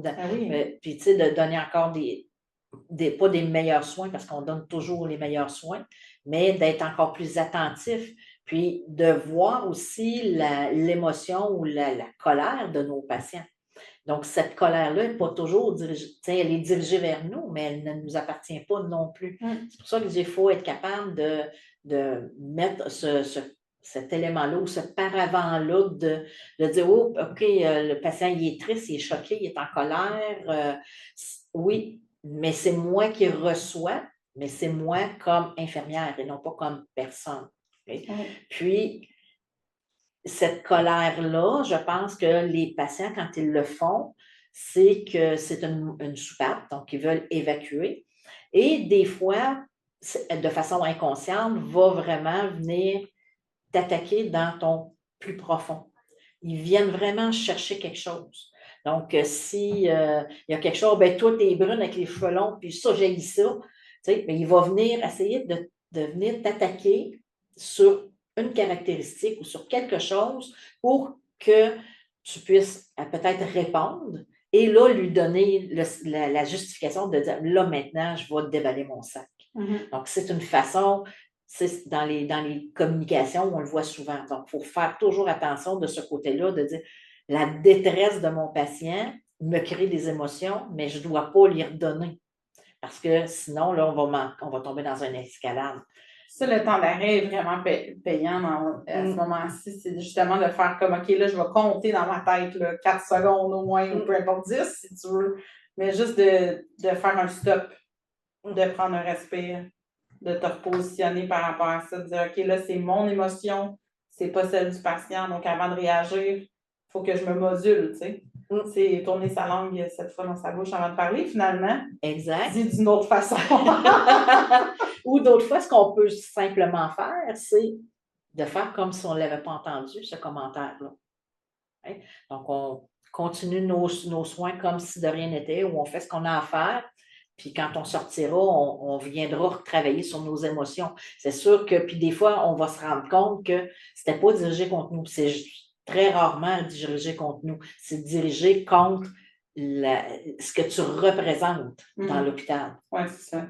puis tu sais, de donner encore pas des meilleurs soins parce qu'on donne toujours les meilleurs soins, mais d'être encore plus attentif, puis de voir aussi l'émotion ou la colère de nos patients. Donc, cette colère-là n'est pas toujours dirigée, elle est dirigée vers nous, mais elle ne nous appartient pas non plus. C'est pour ça qu'il faut être capable de mettre cet élément-là ou ce paravent-là de dire, oh, OK, le patient, il est triste, il est choqué, il est en colère. Oui, mais c'est moi qui reçois, mais c'est moi comme infirmière et non pas comme personne. Puis, cette colère-là, je pense que les patients, quand ils le font, c'est que c'est une soupape, donc ils veulent évacuer. Et des fois, de façon inconsciente, va vraiment venir t'attaquer dans ton plus profond. Ils viennent vraiment chercher quelque chose. Donc, si il y a quelque chose, ben toi, tu es brune avec les cheveux longs, puis ça, j'ai ça, mais il va venir essayer de venir t'attaquer sur une caractéristique ou sur quelque chose pour que tu puisses peut-être répondre et là, lui donner la justification de dire, là, maintenant, je vais déballer mon sac. Donc, c'est une façon, dans les communications, on le voit souvent. Donc, il faut faire toujours attention de ce côté-là, de dire, la détresse de mon patient me crée des émotions, mais je ne dois pas lui redonner. Parce que sinon, là, on va tomber dans une escalade. Ça, le temps d'arrêt est vraiment payant à ce moment-ci. C'est justement de faire comme, OK, là, je vais compter dans ma tête là, 4 secondes au moins, ou peu importe 10 si tu veux. Mais juste de faire un stop, de prendre un respire, de te repositionner par rapport à ça, de dire, OK, là, c'est mon émotion, c'est pas celle du patient. Donc, avant de réagir, il faut que je me module, tu sais. C'est tourner sa langue cette fois dans sa bouche avant de parler, finalement. Exact. Dit d'une autre façon. Ou d'autres fois, ce qu'on peut simplement faire, c'est de faire comme si on ne l'avait pas entendu, ce commentaire-là. Hein? Donc, on continue nos soins comme si de rien n'était, ou on fait ce qu'on a à faire. Puis quand on sortira, on viendra retravailler sur nos émotions. C'est sûr que, puis des fois, on va se rendre compte que ce n'était pas dirigé contre nous. C'est très rarement dirigé contre nous. C'est dirigé contre ce que tu représentes dans l'hôpital. Oui, c'est ça.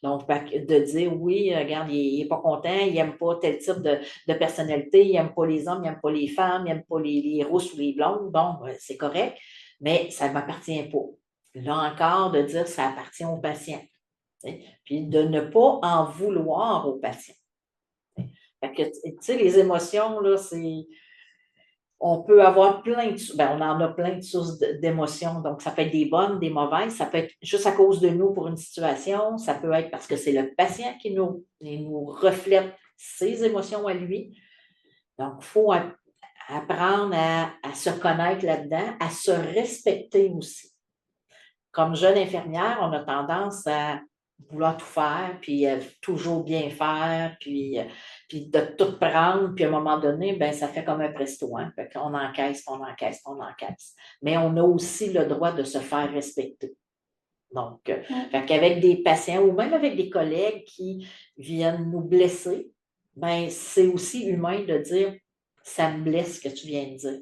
Donc, de dire, oui, regarde, il n'est pas content, il n'aime pas tel type de personnalité, il n'aime pas les hommes, il n'aime pas les femmes, il n'aime pas les rousses ou les blondes. Bon, c'est correct, mais ça ne m'appartient pas. Là encore, de dire ça appartient au patient. Puis de ne pas en vouloir au patient. Fait que, tu sais, les émotions, là, c'est. On peut avoir on en a plein de sources d'émotions. Donc, ça peut être des bonnes, des mauvaises. Ça peut être juste à cause de nous pour une situation. Ça peut être parce que c'est le patient qui nous reflète ses émotions à lui. Donc, il faut apprendre à se connaître là-dedans, à se respecter aussi. Comme jeune infirmière, on a tendance à vouloir tout faire, puis toujours bien faire, puis de tout prendre, puis à un moment donné, ben ça fait comme un presto, hein? Fait qu'on encaisse, on encaisse, on encaisse. Mais on a aussi le droit de se faire respecter. Donc, fait qu'avec des patients ou même avec des collègues qui viennent nous blesser, ben, c'est aussi humain de dire ça me blesse ce que tu viens de dire.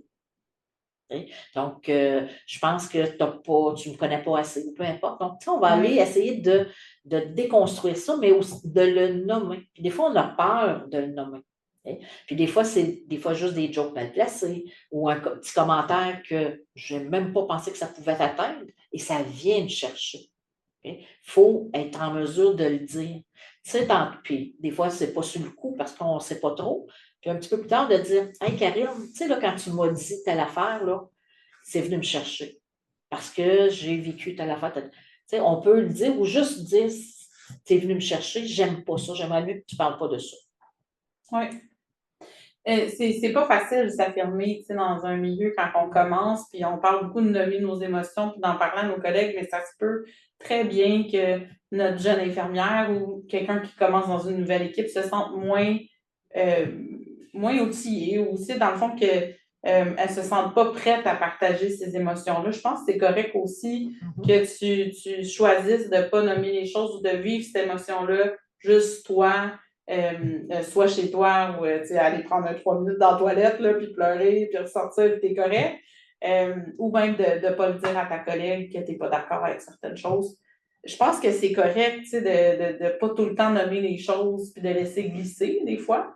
Donc, je pense que tu ne me connais pas assez, ou peu importe. Donc, on va aller essayer de déconstruire ça, mais aussi de le nommer. Puis des fois, on a peur de le nommer. Puis des fois, c'est juste des jokes mal placés ou un petit commentaire que je n'ai même pas pensé que ça pouvait atteindre et ça vient me chercher. Il faut être en mesure de le dire. Tu sais, puis des fois, c'est pas sur le coup parce qu'on ne sait pas trop. Puis un petit peu plus tard, de dire Hey Karine, tu sais, là, quand tu m'as dit telle affaire, là, c'est venu me chercher parce que j'ai vécu telle affaire. Tu sais, on peut le dire ou juste dire c'est venu me chercher, j'aime pas ça, j'aimerais mieux que tu ne parles pas de ça. Oui. C'est pas facile de s'affirmer dans un milieu quand on commence, puis on parle beaucoup de nommer nos émotions, puis d'en parler à nos collègues, mais ça se peut très bien que notre jeune infirmière ou quelqu'un qui commence dans une nouvelle équipe se sente moins outillée, ou aussi dans le fond que elle se sente pas prête à partager ses émotions-là. Je pense que c'est correct aussi que tu choisisses de ne pas nommer les choses ou de vivre cette émotion-là juste toi, soit chez toi ou aller prendre 3 minutes dans la toilette, là, puis pleurer, puis ressortir, puis t'es correct. Ou même de ne pas le dire à ta collègue que tu n'es pas d'accord avec certaines choses. Je pense que c'est correct de ne pas tout le temps nommer les choses puis de laisser glisser des fois.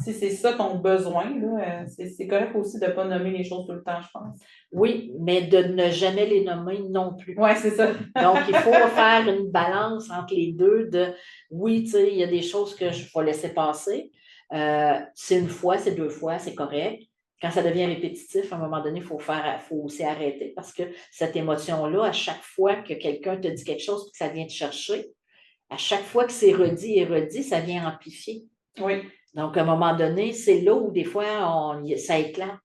Si c'est ça ton besoin, là, c'est correct aussi de ne pas nommer les choses tout le temps, je pense. Oui, mais de ne jamais les nommer non plus. Oui, c'est ça. Donc, il faut faire une balance entre les deux de oui, tu sais, il y a des choses que je vais laisser passer. C'est une fois, c'est 2 fois, c'est correct. Quand ça devient répétitif, à un moment donné, il faut aussi arrêter parce que cette émotion-là, à chaque fois que quelqu'un te dit quelque chose et que ça vient te chercher, à chaque fois que c'est redit et redit, ça vient amplifier. Oui. Donc, à un moment donné, c'est là où des fois, ça éclate.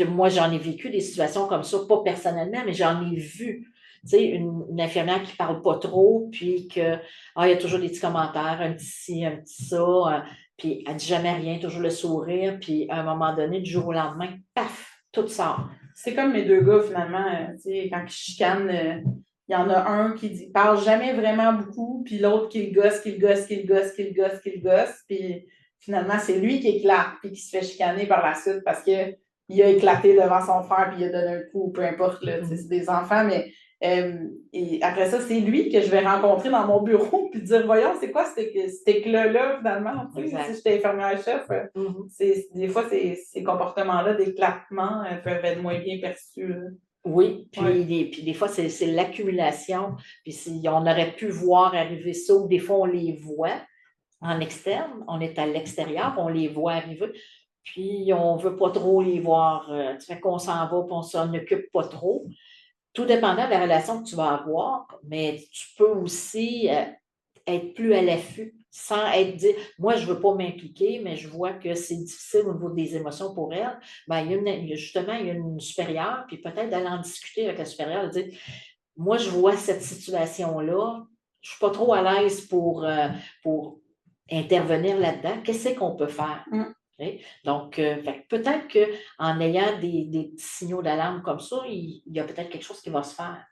Moi, j'en ai vécu des situations comme ça, pas personnellement, mais j'en ai vu. Une infirmière qui ne parle pas trop, puis il y a toujours des petits commentaires, un petit ci, un petit ça, puis elle ne dit jamais rien, toujours le sourire, puis à un moment donné, du jour au lendemain, paf, tout sort. C'est comme mes 2 gars, finalement, quand ils chicanent, il y en a un qui parle jamais vraiment beaucoup, puis l'autre qui le gosse, qui le gosse, qui le gosse, qui le gosse, qui le gosse, puis finalement, c'est lui qui éclate, puis qui se fait chicaner par la suite parce qu'il a éclaté devant son frère, puis il a donné un coup, peu importe, là, c'est des enfants, mais et après ça, c'est lui que je vais rencontrer dans mon bureau, puis dire, voyons, c'est quoi cet éclat-là, finalement, si j'étais infirmière-chef, des fois, ces comportements-là d'éclatement peuvent être moins bien perçus, là. Oui, puis des fois, c'est l'accumulation. Puis si on aurait pu voir arriver ça, ou des fois, on les voit en externe, on est à l'extérieur, on les voit arriver, puis on ne veut pas trop les voir. Ça fait qu'on s'en va, puis on s'en occupe pas trop. Tout dépendant de la relation que tu vas avoir, mais tu peux aussi être plus à l'affût sans être dit, moi, je ne veux pas m'impliquer, mais je vois que c'est difficile au niveau des émotions pour elle. Ben, il y a une supérieure, puis peut-être d'aller en discuter avec la supérieure, de dire, moi, je vois cette situation-là, je ne suis pas trop à l'aise pour intervenir là-dedans. Qu'est-ce qu'on peut faire? Donc, peut-être qu'en ayant des petits signaux d'alarme comme ça, il y a peut-être quelque chose qui va se faire.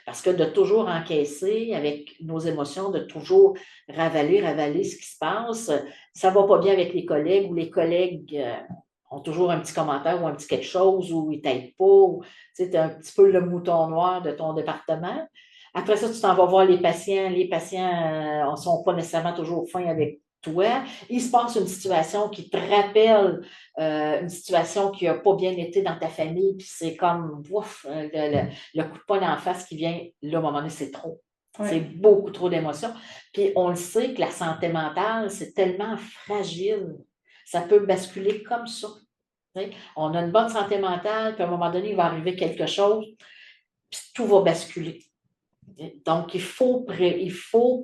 Parce que de toujours encaisser avec nos émotions, de toujours ravaler ce qui se passe, ça ne va pas bien avec les collègues ou les collègues ont toujours un petit commentaire ou un petit quelque chose ou ils ne t'aident pas. Tu es un petit peu le mouton noir de ton département. Après ça, tu t'en vas voir les patients. Les patients ne sont pas nécessairement toujours fins avec toi. Il se passe une situation qui te rappelle une situation qui n'a pas bien été dans ta famille, puis c'est comme ouf, le coup de poing en face qui vient, là, à un moment donné, c'est trop. Ouais. C'est beaucoup trop d'émotions. Puis on le sait que la santé mentale, c'est tellement fragile. Ça peut basculer comme ça. On a une bonne santé mentale, puis à un moment donné, il va arriver quelque chose, puis tout va basculer. Donc, il faut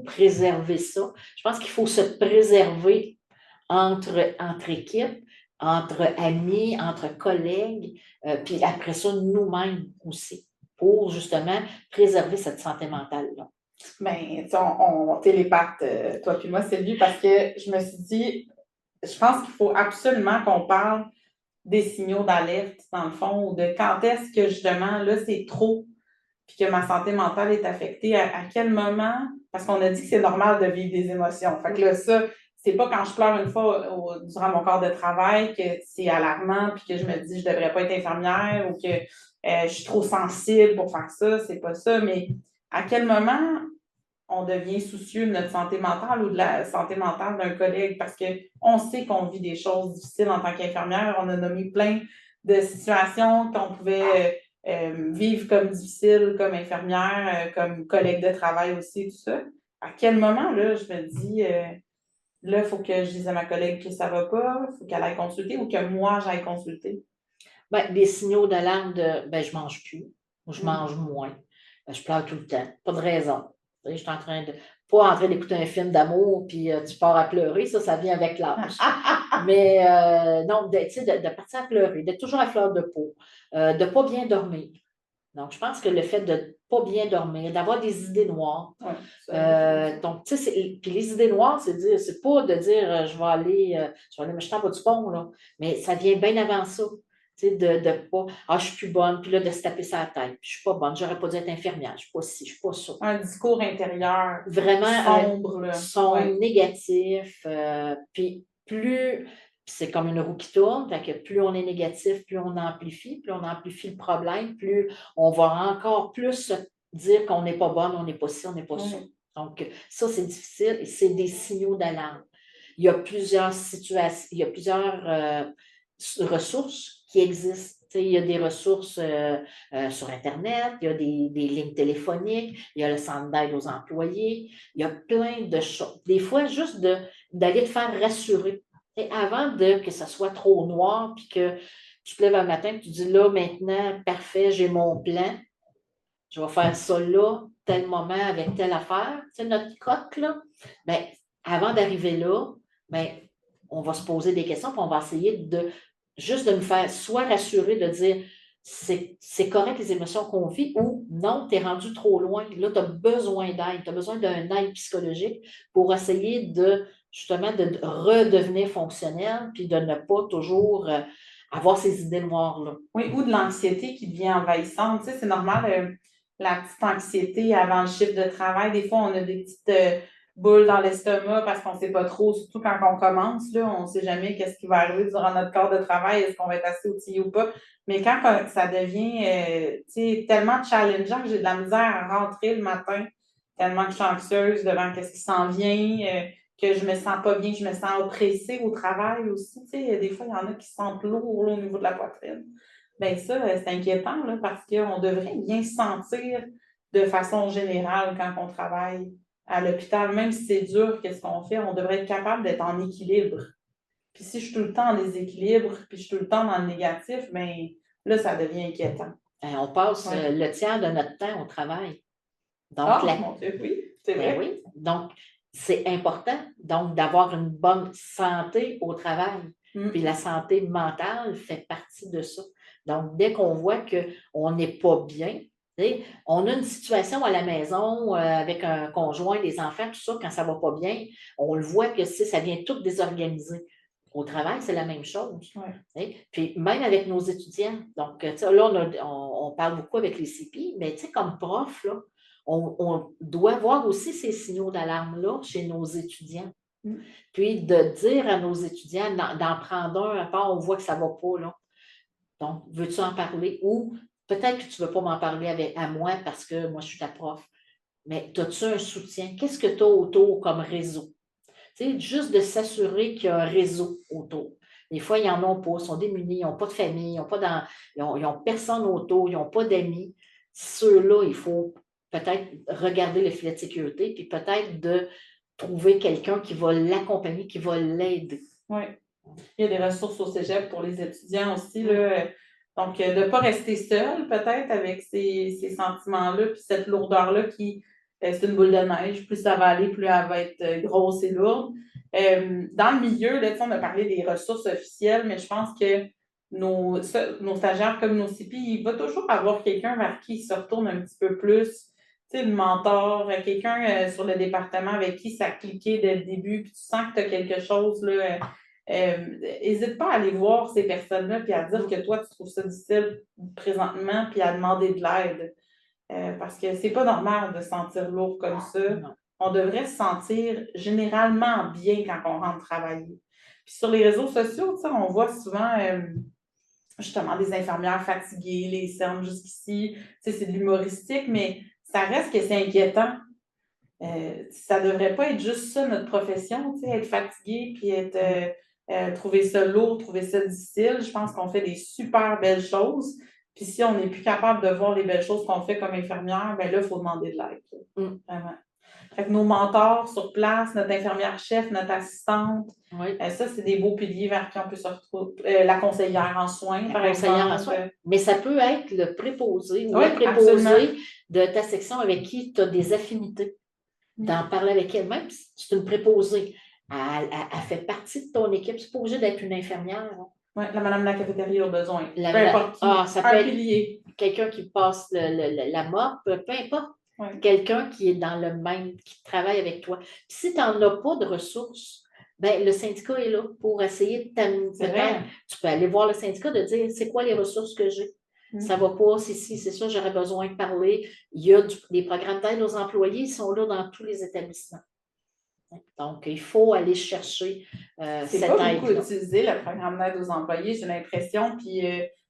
préserver ça. Je pense qu'il faut se préserver entre équipes, entre amis, entre collègues, puis après ça, nous-mêmes aussi, pour justement préserver cette santé mentale-là. Bien, on télépathe, toi puis moi, Sylvie, parce que je me suis dit, je pense qu'il faut absolument qu'on parle des signaux d'alerte, dans le fond, ou de quand est-ce que justement, là, c'est trop. puis que ma santé mentale est affectée, à quel moment, parce qu'on a dit que c'est normal de vivre des émotions. Fait que là, ça, c'est pas quand je pleure une fois durant mon corps de travail que c'est alarmant, puis que je me dis je devrais pas être infirmière ou que je suis trop sensible pour faire ça, c'est pas ça, mais à quel moment on devient soucieux de notre santé mentale ou de la santé mentale d'un collègue parce qu'on sait qu'on vit des choses difficiles en tant qu'infirmière. On a nommé plein de situations qu'on pouvait vivre comme difficiles, comme infirmière, comme collègue de travail aussi, tout ça. À quel moment, là, je me dis, là, il faut que je dise à ma collègue que ça va pas, il faut qu'elle aille consulter ou que moi, j'aille consulter. Ben, des signaux d'alarme de je mange plus ou je mange moins. Je pleure tout le temps. Pas de raison. Tu sais, je suis pas en train d'écouter un film d'amour puis tu pars à pleurer, ça vient avec l'âge. Mais non, tu sais, de partir à pleurer, d'être toujours à fleur de peau, de ne pas bien dormir. Donc, je pense que le fait de ne pas bien dormir, d'avoir des idées noires. Donc, tu sais, puis les idées noires, c'est pas de dire je vais aller me jeter en bas du pont, là, mais ça vient bien avant ça. Tu sais, de pas, je suis plus bonne, puis là, de se taper sa tête, puis je suis pas bonne, j'aurais pas dû être infirmière, je suis pas ci, je suis pas ça. Un discours intérieur vraiment sombre. Son négatif, puis c'est comme une roue qui tourne, fait que plus on est négatif, plus on amplifie le problème, plus on va encore plus se dire qu'on n'est pas bonne, on n'est pas ci, on n'est pas ça. Donc, ça, c'est difficile et c'est des signaux d'alarme. Il y a plusieurs situations, il y a plusieurs ressources qui existent. Il y a des ressources sur Internet, il y a des lignes téléphoniques, il y a le centre d'aide aux employés, il y a plein de choses. Des fois, juste d'aller te faire rassurer. Et avant que ça soit trop noir, puis que tu te lèves un matin et tu dis là, maintenant, parfait, j'ai mon plan. Je vais faire ça là, tel moment, avec telle affaire. Tu sais, notre coque, là, bien, avant d'arriver là, bien, on va se poser des questions, puis on va essayer juste de nous faire soit rassurer, de dire c'est correct les émotions qu'on vit ou non, tu es rendu trop loin. Là, tu as besoin d'aide, tu as besoin d'un aide psychologique pour essayer justement de redevenir fonctionnel, puis de ne pas toujours avoir ces idées noires-là. Oui, ou de l'anxiété qui devient envahissante. Tu sais, c'est normal, la petite anxiété avant le chiffre de travail. Des fois, on a des petites boules dans l'estomac parce qu'on ne sait pas trop, surtout quand on commence, là, on ne sait jamais qu'est-ce qui va arriver durant notre corps de travail, est-ce qu'on va être assez outillé ou pas. Mais quand ça devient tu sais, tellement challengeant que j'ai de la misère à rentrer le matin, tellement que je suis anxieuse devant qu'est-ce qui s'en vient, que je me sens pas bien, que je me sens oppressée au travail aussi. Tu sais, des fois, il y en a qui se sentent lourds là, au niveau de la poitrine. Bien, ça, c'est inquiétant là, parce qu'on devrait bien se sentir de façon générale quand on travaille à l'hôpital. Même si c'est dur, qu'est-ce qu'on fait, on devrait être capable d'être en équilibre. Puis si je suis tout le temps en déséquilibre, puis je suis tout le temps dans le négatif, bien là, ça devient inquiétant. On passe le tiers de notre temps au travail. Donc, mon Dieu, oui, c'est vrai. Oui. Donc, c'est important donc d'avoir une bonne santé au travail. Puis la santé mentale fait partie de ça. Donc, dès qu'on voit qu'on n'est pas bien, on a une situation à la maison avec un conjoint, des enfants, tout ça, quand ça ne va pas bien, on le voit que ça vient tout désorganiser. Au travail, c'est la même chose. Puis même avec nos étudiants. Donc, là, on parle beaucoup avec les CPI, mais comme prof, là, on doit voir aussi ces signaux d'alarme-là chez nos étudiants. Puis de dire à nos étudiants, d'en prendre un à part, on voit que ça ne va pas, là. Donc, veux-tu en parler? Ou peut-être que tu ne veux pas m'en parler à moi parce que moi, je suis ta prof. Mais as-tu un soutien? Qu'est-ce que tu as autour comme réseau? Tu sais, juste de s'assurer qu'il y a un réseau autour. Des fois, ils n'en ont pas, ils sont démunis, ils n'ont pas de famille, ils n'ont personne autour, ils n'ont pas d'amis. Ceux-là, il faut peut-être regarder le filet de sécurité, puis peut-être de trouver quelqu'un qui va l'accompagner, qui va l'aider. Oui. Il y a des ressources au cégep pour les étudiants aussi, là. Donc, de ne pas rester seul, peut-être, avec ces sentiments-là, puis cette lourdeur-là qui, c'est une boule de neige. Plus ça va aller, plus elle va être grosse et lourde. Dans le milieu, là, on a parlé des ressources officielles, mais je pense que nos stagiaires comme nos CPI, il va toujours avoir quelqu'un vers qui ils se retournent un petit peu plus. Tu sais, le mentor, quelqu'un sur le département avec qui ça a cliqué dès le début, puis tu sens que tu as quelque chose, là. N'hésite pas à aller voir ces personnes-là puis à dire que toi, tu trouves ça difficile présentement puis à demander de l'aide. parce que c'est pas normal de se sentir lourd comme ça. Non. On devrait se sentir généralement bien quand on rentre travailler. Puis sur les réseaux sociaux, tu sais, on voit souvent justement des infirmières fatiguées, les cernes jusqu'ici. Tu sais, c'est de l'humoristique, mais ça reste que c'est inquiétant. Ça devrait pas être juste ça, notre profession, tu sais, être fatigué puis trouver ça lourd, trouver ça difficile. Je pense qu'on fait des super belles choses. Puis si on n'est plus capable de voir les belles choses qu'on fait comme infirmière, bien là, il faut demander de l'aide. Vraiment. Fait que nos mentors sur place, notre infirmière-chef, notre assistante, ça, c'est des beaux piliers vers qui on peut se retrouver. La conseillère en soins, par exemple. Mais ça peut être le préposé ou Oui, la préposée absolument. de ta section avec qui tu as des affinités. D'en parler avec elle, même si c'est une préposée. Elle fait partie de ton équipe. C'est pas obligé d'être une infirmière. Oui, la madame de la cafétéria a besoin. Peu importe qui. Ça peut être quelqu'un qui passe la mop, peu importe. Ouais. Quelqu'un qui est dans le même, qui travaille avec toi. Puis si tu n'en as pas de ressources, ben, le syndicat est là pour essayer de t'amener. Tu peux aller voir le syndicat de dire c'est quoi les ressources que j'ai. Ça ne va pas, c'est ci, c'est ça, j'aurais besoin de parler. Il y a des programmes d'aide aux employés, ils sont là dans tous les établissements. Donc, il faut aller chercher c'est cette pas aide-là. beaucoup utilisé, le programme d'aide aux employés, j'ai l'impression. Puis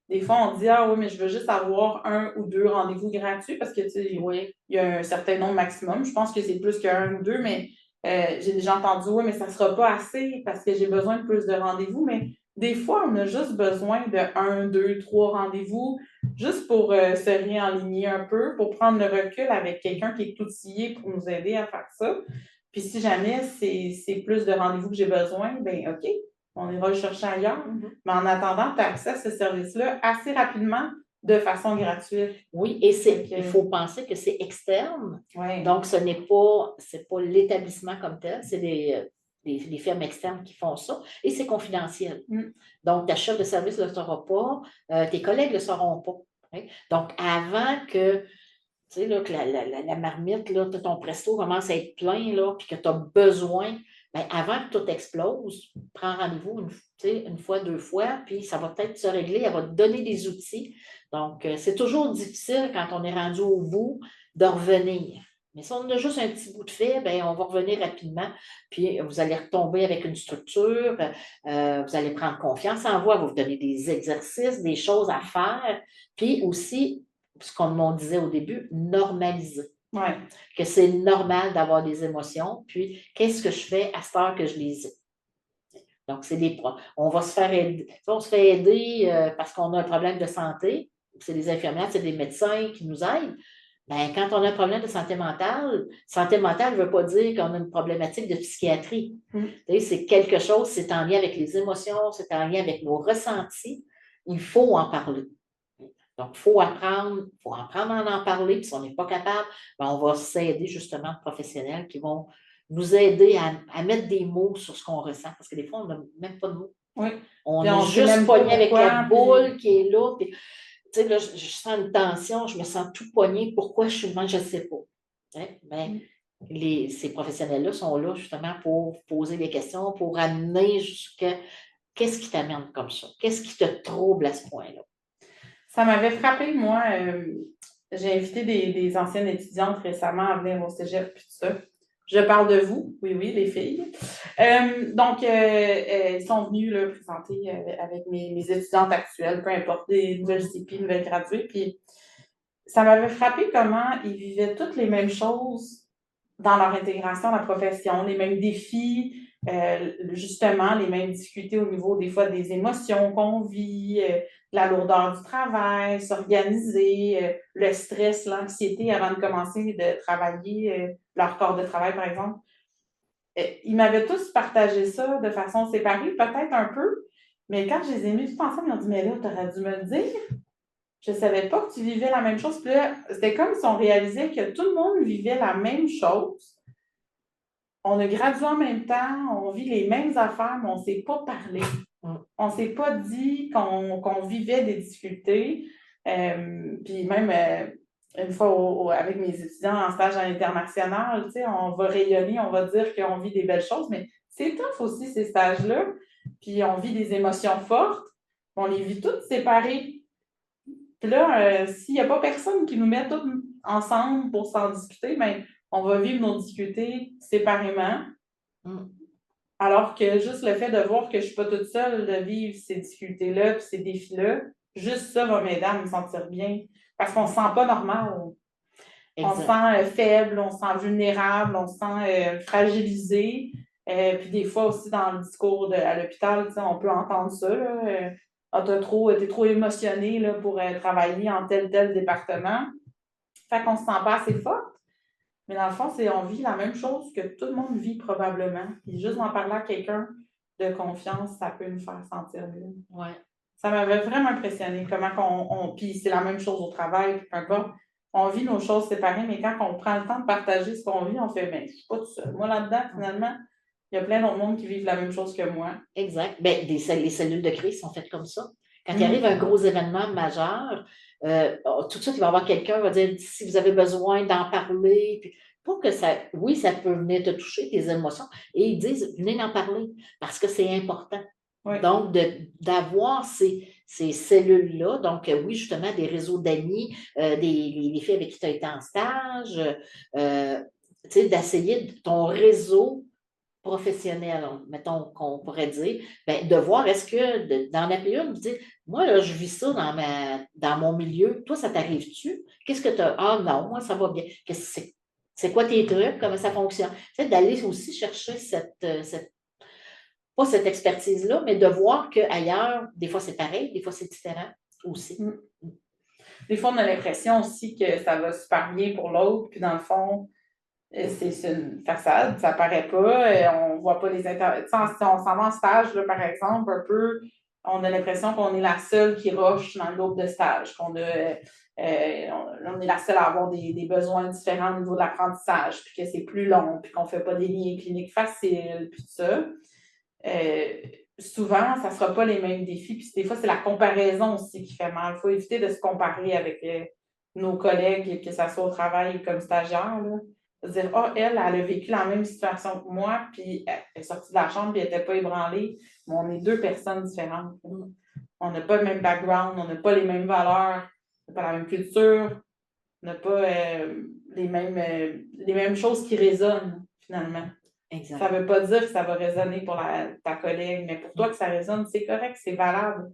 des fois, on dit ah oui, mais je veux juste avoir 1 ou 2 rendez-vous gratuits parce que tu sais, il y a un certain nombre maximum. Je pense que c'est plus qu'un ou 2, mais j'ai déjà entendu oui, mais ça ne sera pas assez parce que j'ai besoin de plus de rendez-vous. Mais des fois, on a juste besoin de 1, 2, 3 rendez-vous, juste pour se réaligner un peu, pour prendre le recul avec quelqu'un qui est outillé pour nous aider à faire ça. Puis si jamais c'est plus de rendez-vous que j'ai besoin, bien OK, on ira le chercher ailleurs. Mais en attendant, tu as accès à ce service-là assez rapidement de façon gratuite. Oui, et il faut penser que c'est externe. Ouais. Donc, ce n'est pas l'établissement comme tel, c'est les firmes externes qui font ça et c'est confidentiel. Donc, ta chef de service ne le saura pas, tes collègues ne le sauront pas. Hein? Donc, avant que tu sais, là, que la marmite, là, ton presto commence à être plein, là, puis que tu as besoin, bien, avant que tout explose, prends rendez-vous une fois, 2 fois, puis ça va peut-être se régler, elle va te donner des outils. Donc, c'est toujours difficile quand on est rendu au bout de revenir. Mais si on a juste un petit bout de fait, bien, on va revenir rapidement, puis vous allez retomber avec une structure, vous allez prendre confiance en vous, elle va vous donner des exercices, des choses à faire, puis aussi, ce qu'on disait au début, normaliser. Ouais. Que c'est normal d'avoir des émotions, puis qu'est-ce que je fais à cette heure que je les ai? Donc, on va se faire aider. On se fait aider parce qu'on a un problème de santé. C'est des infirmières, c'est des médecins qui nous aident. Bien, quand on a un problème de santé mentale ne veut pas dire qu'on a une problématique de psychiatrie. C'est quelque chose, c'est en lien avec les émotions, c'est en lien avec nos ressentis. Il faut en parler. Donc, il faut apprendre à en parler, puis si on n'est pas capable, bien, on va s'aider justement de professionnels qui vont nous aider à mettre des mots sur ce qu'on ressent, parce que des fois, on n'a même pas de mots. Oui. On est juste pogné avec la boule qui est là, puis tu sais, là, je sens une tension, je me sens tout pogné, pourquoi je suis mal, je ne sais pas. Hein? Mais ces professionnels-là sont là justement pour poser des questions, pour amener jusqu'à qu'est-ce qui t'amène comme ça? Qu'est-ce qui te trouble à ce point-là? Ça m'avait frappé, moi. J'ai invité des anciennes étudiantes récemment à venir au cégep, puis tout ça. Je parle de vous, oui, les filles. Donc, elles sont venues là, présenter avec mes étudiantes actuelles, peu importe, des nouvelles CP, nouvelles graduées. Puis, ça m'avait frappé comment ils vivaient toutes les mêmes choses dans leur intégration à la profession, les mêmes défis, justement, les mêmes difficultés au niveau des fois des émotions qu'on vit, la lourdeur du travail, s'organiser, le stress, l'anxiété avant de commencer de travailler, leur corps de travail, par exemple. Ils m'avaient tous partagé ça de façon séparée, peut-être un peu, mais quand je les ai mis tout ensemble, ils ont dit « Mais là, tu aurais dû me le dire. Je ne savais pas que tu vivais la même chose. » Puis là, c'était comme si on réalisait que tout le monde vivait la même chose. On a gradué en même temps, on vit les mêmes affaires, mais on ne s'est pas parlé. On ne s'est pas dit qu'on vivait des difficultés. Puis même une fois avec mes étudiants en stage à l'international, tu sais, on va rayonner, on va dire qu'on vit des belles choses, mais c'est tough aussi ces stages-là. Puis on vit des émotions fortes, on les vit toutes séparées. Puis là, s'il n'y a pas personne qui nous met toutes ensemble pour s'en discuter, mais on va vivre nos difficultés séparément. Alors que juste le fait de voir que je ne suis pas toute seule de vivre ces difficultés-là puis ces défis-là, juste ça va m'aider à me sentir bien. Parce qu'on ne se sent pas normal. On se sent faible, on se sent vulnérable, on se sent fragilisé. Puis des fois aussi dans le discours à l'hôpital, on peut entendre ça. T'es trop émotionné là, pour travailler en tel département. Fait qu'on ne se sent pas assez fort. Mais dans le fond, on vit la même chose que tout le monde vit probablement. Puis juste d'en parler à quelqu'un de confiance, ça peut nous faire sentir mieux. Ouais. Ça m'avait vraiment impressionné comment puis c'est la même chose au travail, peu importe. On vit nos choses séparées, mais quand on prend le temps de partager ce qu'on vit, on fait, mais je ne suis pas tout seul. Moi, là-dedans, finalement, il y a plein d'autres mondes qui vivent la même chose que moi. Exact. Ben, les cellules de crise sont faites comme ça. Quand il arrive un gros événement majeur, tout de suite, il va y avoir quelqu'un qui va dire si vous avez besoin d'en parler. Puis, pour que ça, oui, ça peut venir te toucher, tes émotions. Et ils disent venez en parler parce que c'est important. Oui. Donc, d'avoir ces cellules-là, donc oui, justement, des réseaux d'amis, les filles avec qui tu as été en stage, d'essayer ton réseau professionnel, mettons qu'on pourrait dire, de voir est-ce que d'en appeler une, de dire moi, là, je vis ça dans mon milieu, toi, ça t'arrive-tu? Qu'est-ce que tu as? Ah non, moi, ça va bien. C'est quoi tes trucs? Comment ça fonctionne? D'aller aussi chercher pas cette expertise-là, mais de voir qu'ailleurs, des fois, c'est pareil, des fois, c'est différent aussi. Des fois, on a l'impression aussi que ça va super bien pour l'autre, puis dans le fond, c'est une façade, ça paraît pas, on ne voit pas les intérêts. Si on s'en va en stage, là, par exemple, un peu, on a l'impression qu'on est la seule qui rush dans le groupe de stage, qu'on est la seule à avoir des besoins différents au niveau de l'apprentissage, puis que c'est plus long, puis qu'on ne fait pas des liens cliniques faciles, puis tout ça. Souvent, ça ne sera pas les mêmes défis, puis des fois, c'est la comparaison aussi qui fait mal. Il faut éviter de se comparer avec nos collègues, que ce soit au travail ou comme stagiaire, là. Dire, elle a vécu la même situation que moi, puis elle est sortie de la chambre, puis elle n'était pas ébranlée. Mais on est deux personnes différentes. On n'a pas le même background, on n'a pas les mêmes valeurs, on n'a pas la même culture, on n'a pas les mêmes choses qui résonnent, finalement. Exact. Ça ne veut pas dire que ça va résonner pour ta collègue, mais pour toi que ça résonne, c'est correct, c'est valable.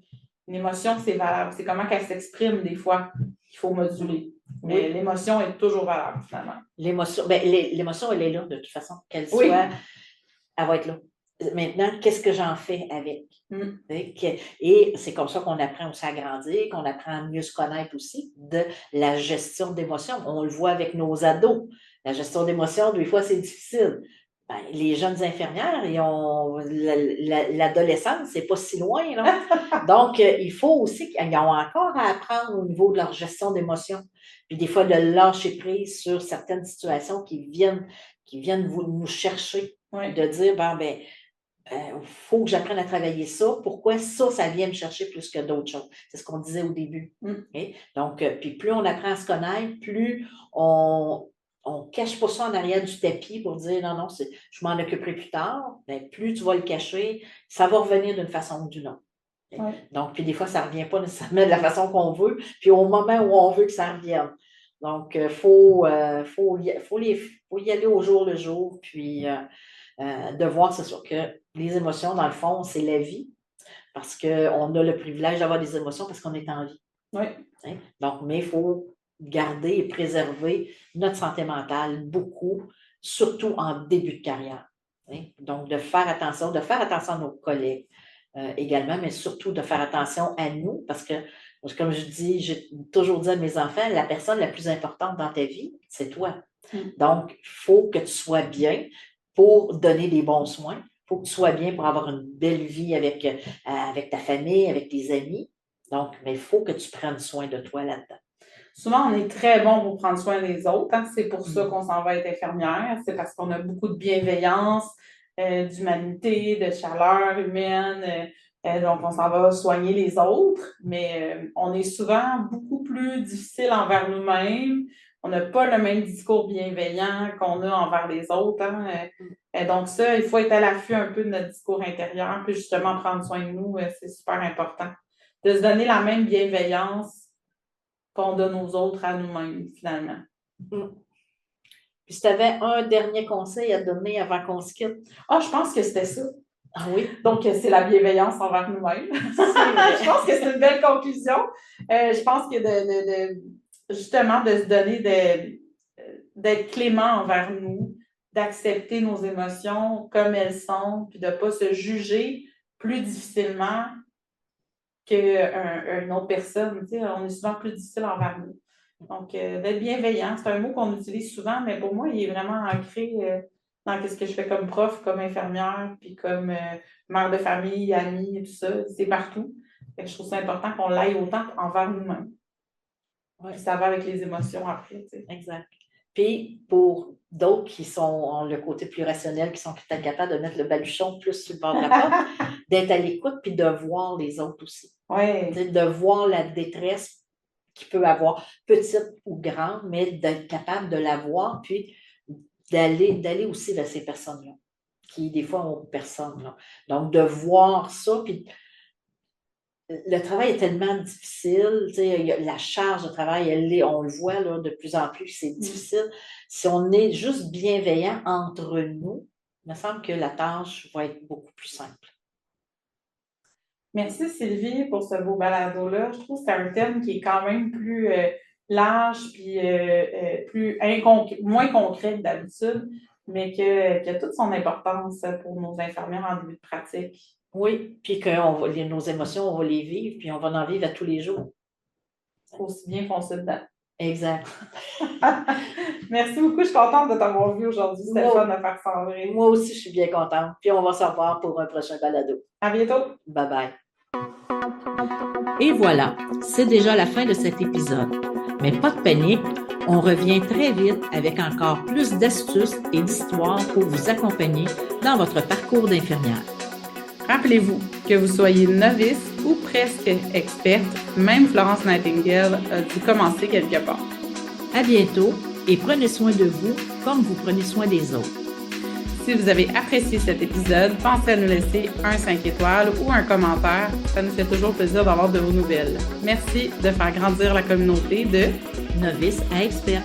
Une émotion, c'est valable. C'est comment qu'elle s'exprime des fois qu'il faut moduler. Mais l'émotion est toujours valable, finalement. L'émotion, l'émotion, elle est là, de toute façon. Qu'elle soit, elle va être là. Maintenant, qu'est-ce que j'en fais avec? Et c'est comme ça qu'on apprend aussi à grandir, qu'on apprend à mieux se connaître aussi de la gestion d'émotions. On le voit avec nos ados. La gestion d'émotions, des fois, c'est difficile. Les jeunes infirmières, l'adolescence, c'est pas si loin. Là. Donc, il faut aussi qu'ils ont encore à apprendre au niveau de leur gestion d'émotions. Puis des fois, de lâcher prise sur certaines situations qui viennent nous chercher, de dire, faut que j'apprenne à travailler ça. Pourquoi ça vient me chercher plus que d'autres choses? C'est ce qu'on disait au début. Okay? Donc, puis plus on apprend à se connaître, plus on ne cache pas ça en arrière du tapis pour dire non, je m'en occuperai plus tard. Plus tu vas le cacher, ça va revenir d'une façon ou d'une autre. Donc, puis des fois, ça ne revient pas nécessairement de la façon qu'on veut, puis au moment où on veut que ça revienne. Donc, il faut y aller au jour le jour, puis de voir, c'est sûr que les émotions, dans le fond, c'est la vie, parce qu'on a le privilège d'avoir des émotions parce qu'on est en vie. Oui. Donc, mais il faut garder et préserver notre santé mentale beaucoup, surtout en début de carrière. Donc, de faire attention à nos collègues également, mais surtout de faire attention à nous, parce que, comme j'ai toujours dit à mes enfants, la personne la plus importante dans ta vie, c'est toi. Donc, il faut que tu sois bien pour donner des bons soins. Il faut que tu sois bien pour avoir une belle vie avec ta famille, avec tes amis. Donc, mais il faut que tu prennes soin de toi là-dedans. Souvent, on est très bon pour prendre soin des autres. C'est pour ça qu'on s'en va être infirmière. C'est parce qu'on a beaucoup de bienveillance, d'humanité, de chaleur humaine. Donc, on s'en va soigner les autres. Mais on est souvent beaucoup plus difficile envers nous-mêmes. On n'a pas le même discours bienveillant qu'on a envers les autres. Donc, ça, il faut être à l'affût un peu de notre discours intérieur. Puis justement, prendre soin de nous, c'est super important. De se donner la même bienveillance qu'on donne aux autres à nous-mêmes, finalement. Puis si tu avais un dernier conseil à donner avant qu'on se quitte. Ah, je pense que c'était ça. Ah oui? Donc, c'est la bienveillance envers nous-mêmes. Je pense que c'est une belle conclusion. Je pense que justement, de se donner d'être clément envers nous, d'accepter nos émotions comme elles sont, puis de ne pas se juger plus difficilement qu'une autre personne. Tu sais, on est souvent plus difficile envers nous. Donc, d'être bienveillant, c'est un mot qu'on utilise souvent, mais pour moi, il est vraiment ancré dans ce que je fais comme prof, comme infirmière, puis comme mère de famille, amie, tout ça. C'est partout. Fait que je trouve ça important qu'on l'aille autant envers nous-mêmes. Ouais. Puis ça va avec les émotions après. Tu sais. Exact. Puis pour d'autres qui ont le côté plus rationnel, qui sont peut-être capables de mettre le baluchon plus sur le bord de la porte, d'être à l'écoute puis de voir les autres aussi. Ouais. De voir la détresse qu'il peut avoir, petite ou grande, mais d'être capable de la voir puis d'aller aussi vers ces personnes-là, qui des fois ont personne. Là. Donc de voir ça, puis le travail est tellement difficile, la charge de travail, on le voit là, de plus en plus, c'est difficile. Si on est juste bienveillant entre nous, il me semble que la tâche va être beaucoup plus simple. Merci Sylvie pour ce beau balado-là. Je trouve que c'est un thème qui est quand même plus large puis moins concret que d'habitude, mais qui a toute son importance pour nos infirmières en début de pratique. Oui, puis que nos émotions, on va les vivre, puis on va en vivre à tous les jours. Aussi bien qu'on se dedans. Exact. Merci beaucoup, je suis contente de t'avoir vu aujourd'hui. C'était fun de faire ça en vrai. Moi aussi, je suis bien contente. Puis on va se revoir pour un prochain balado. À bientôt. Bye bye. Et voilà, c'est déjà la fin de cet épisode. Mais pas de panique, on revient très vite avec encore plus d'astuces et d'histoires pour vous accompagner dans votre parcours d'infirmière. Rappelez-vous, que vous soyez novice ou presque experte, même Florence Nightingale a dû commencer quelque part. À bientôt et prenez soin de vous comme vous prenez soin des autres. Si vous avez apprécié cet épisode, pensez à nous laisser un 5 étoiles ou un commentaire. Ça nous fait toujours plaisir d'avoir de vos nouvelles. Merci de faire grandir la communauté de Novices à experts.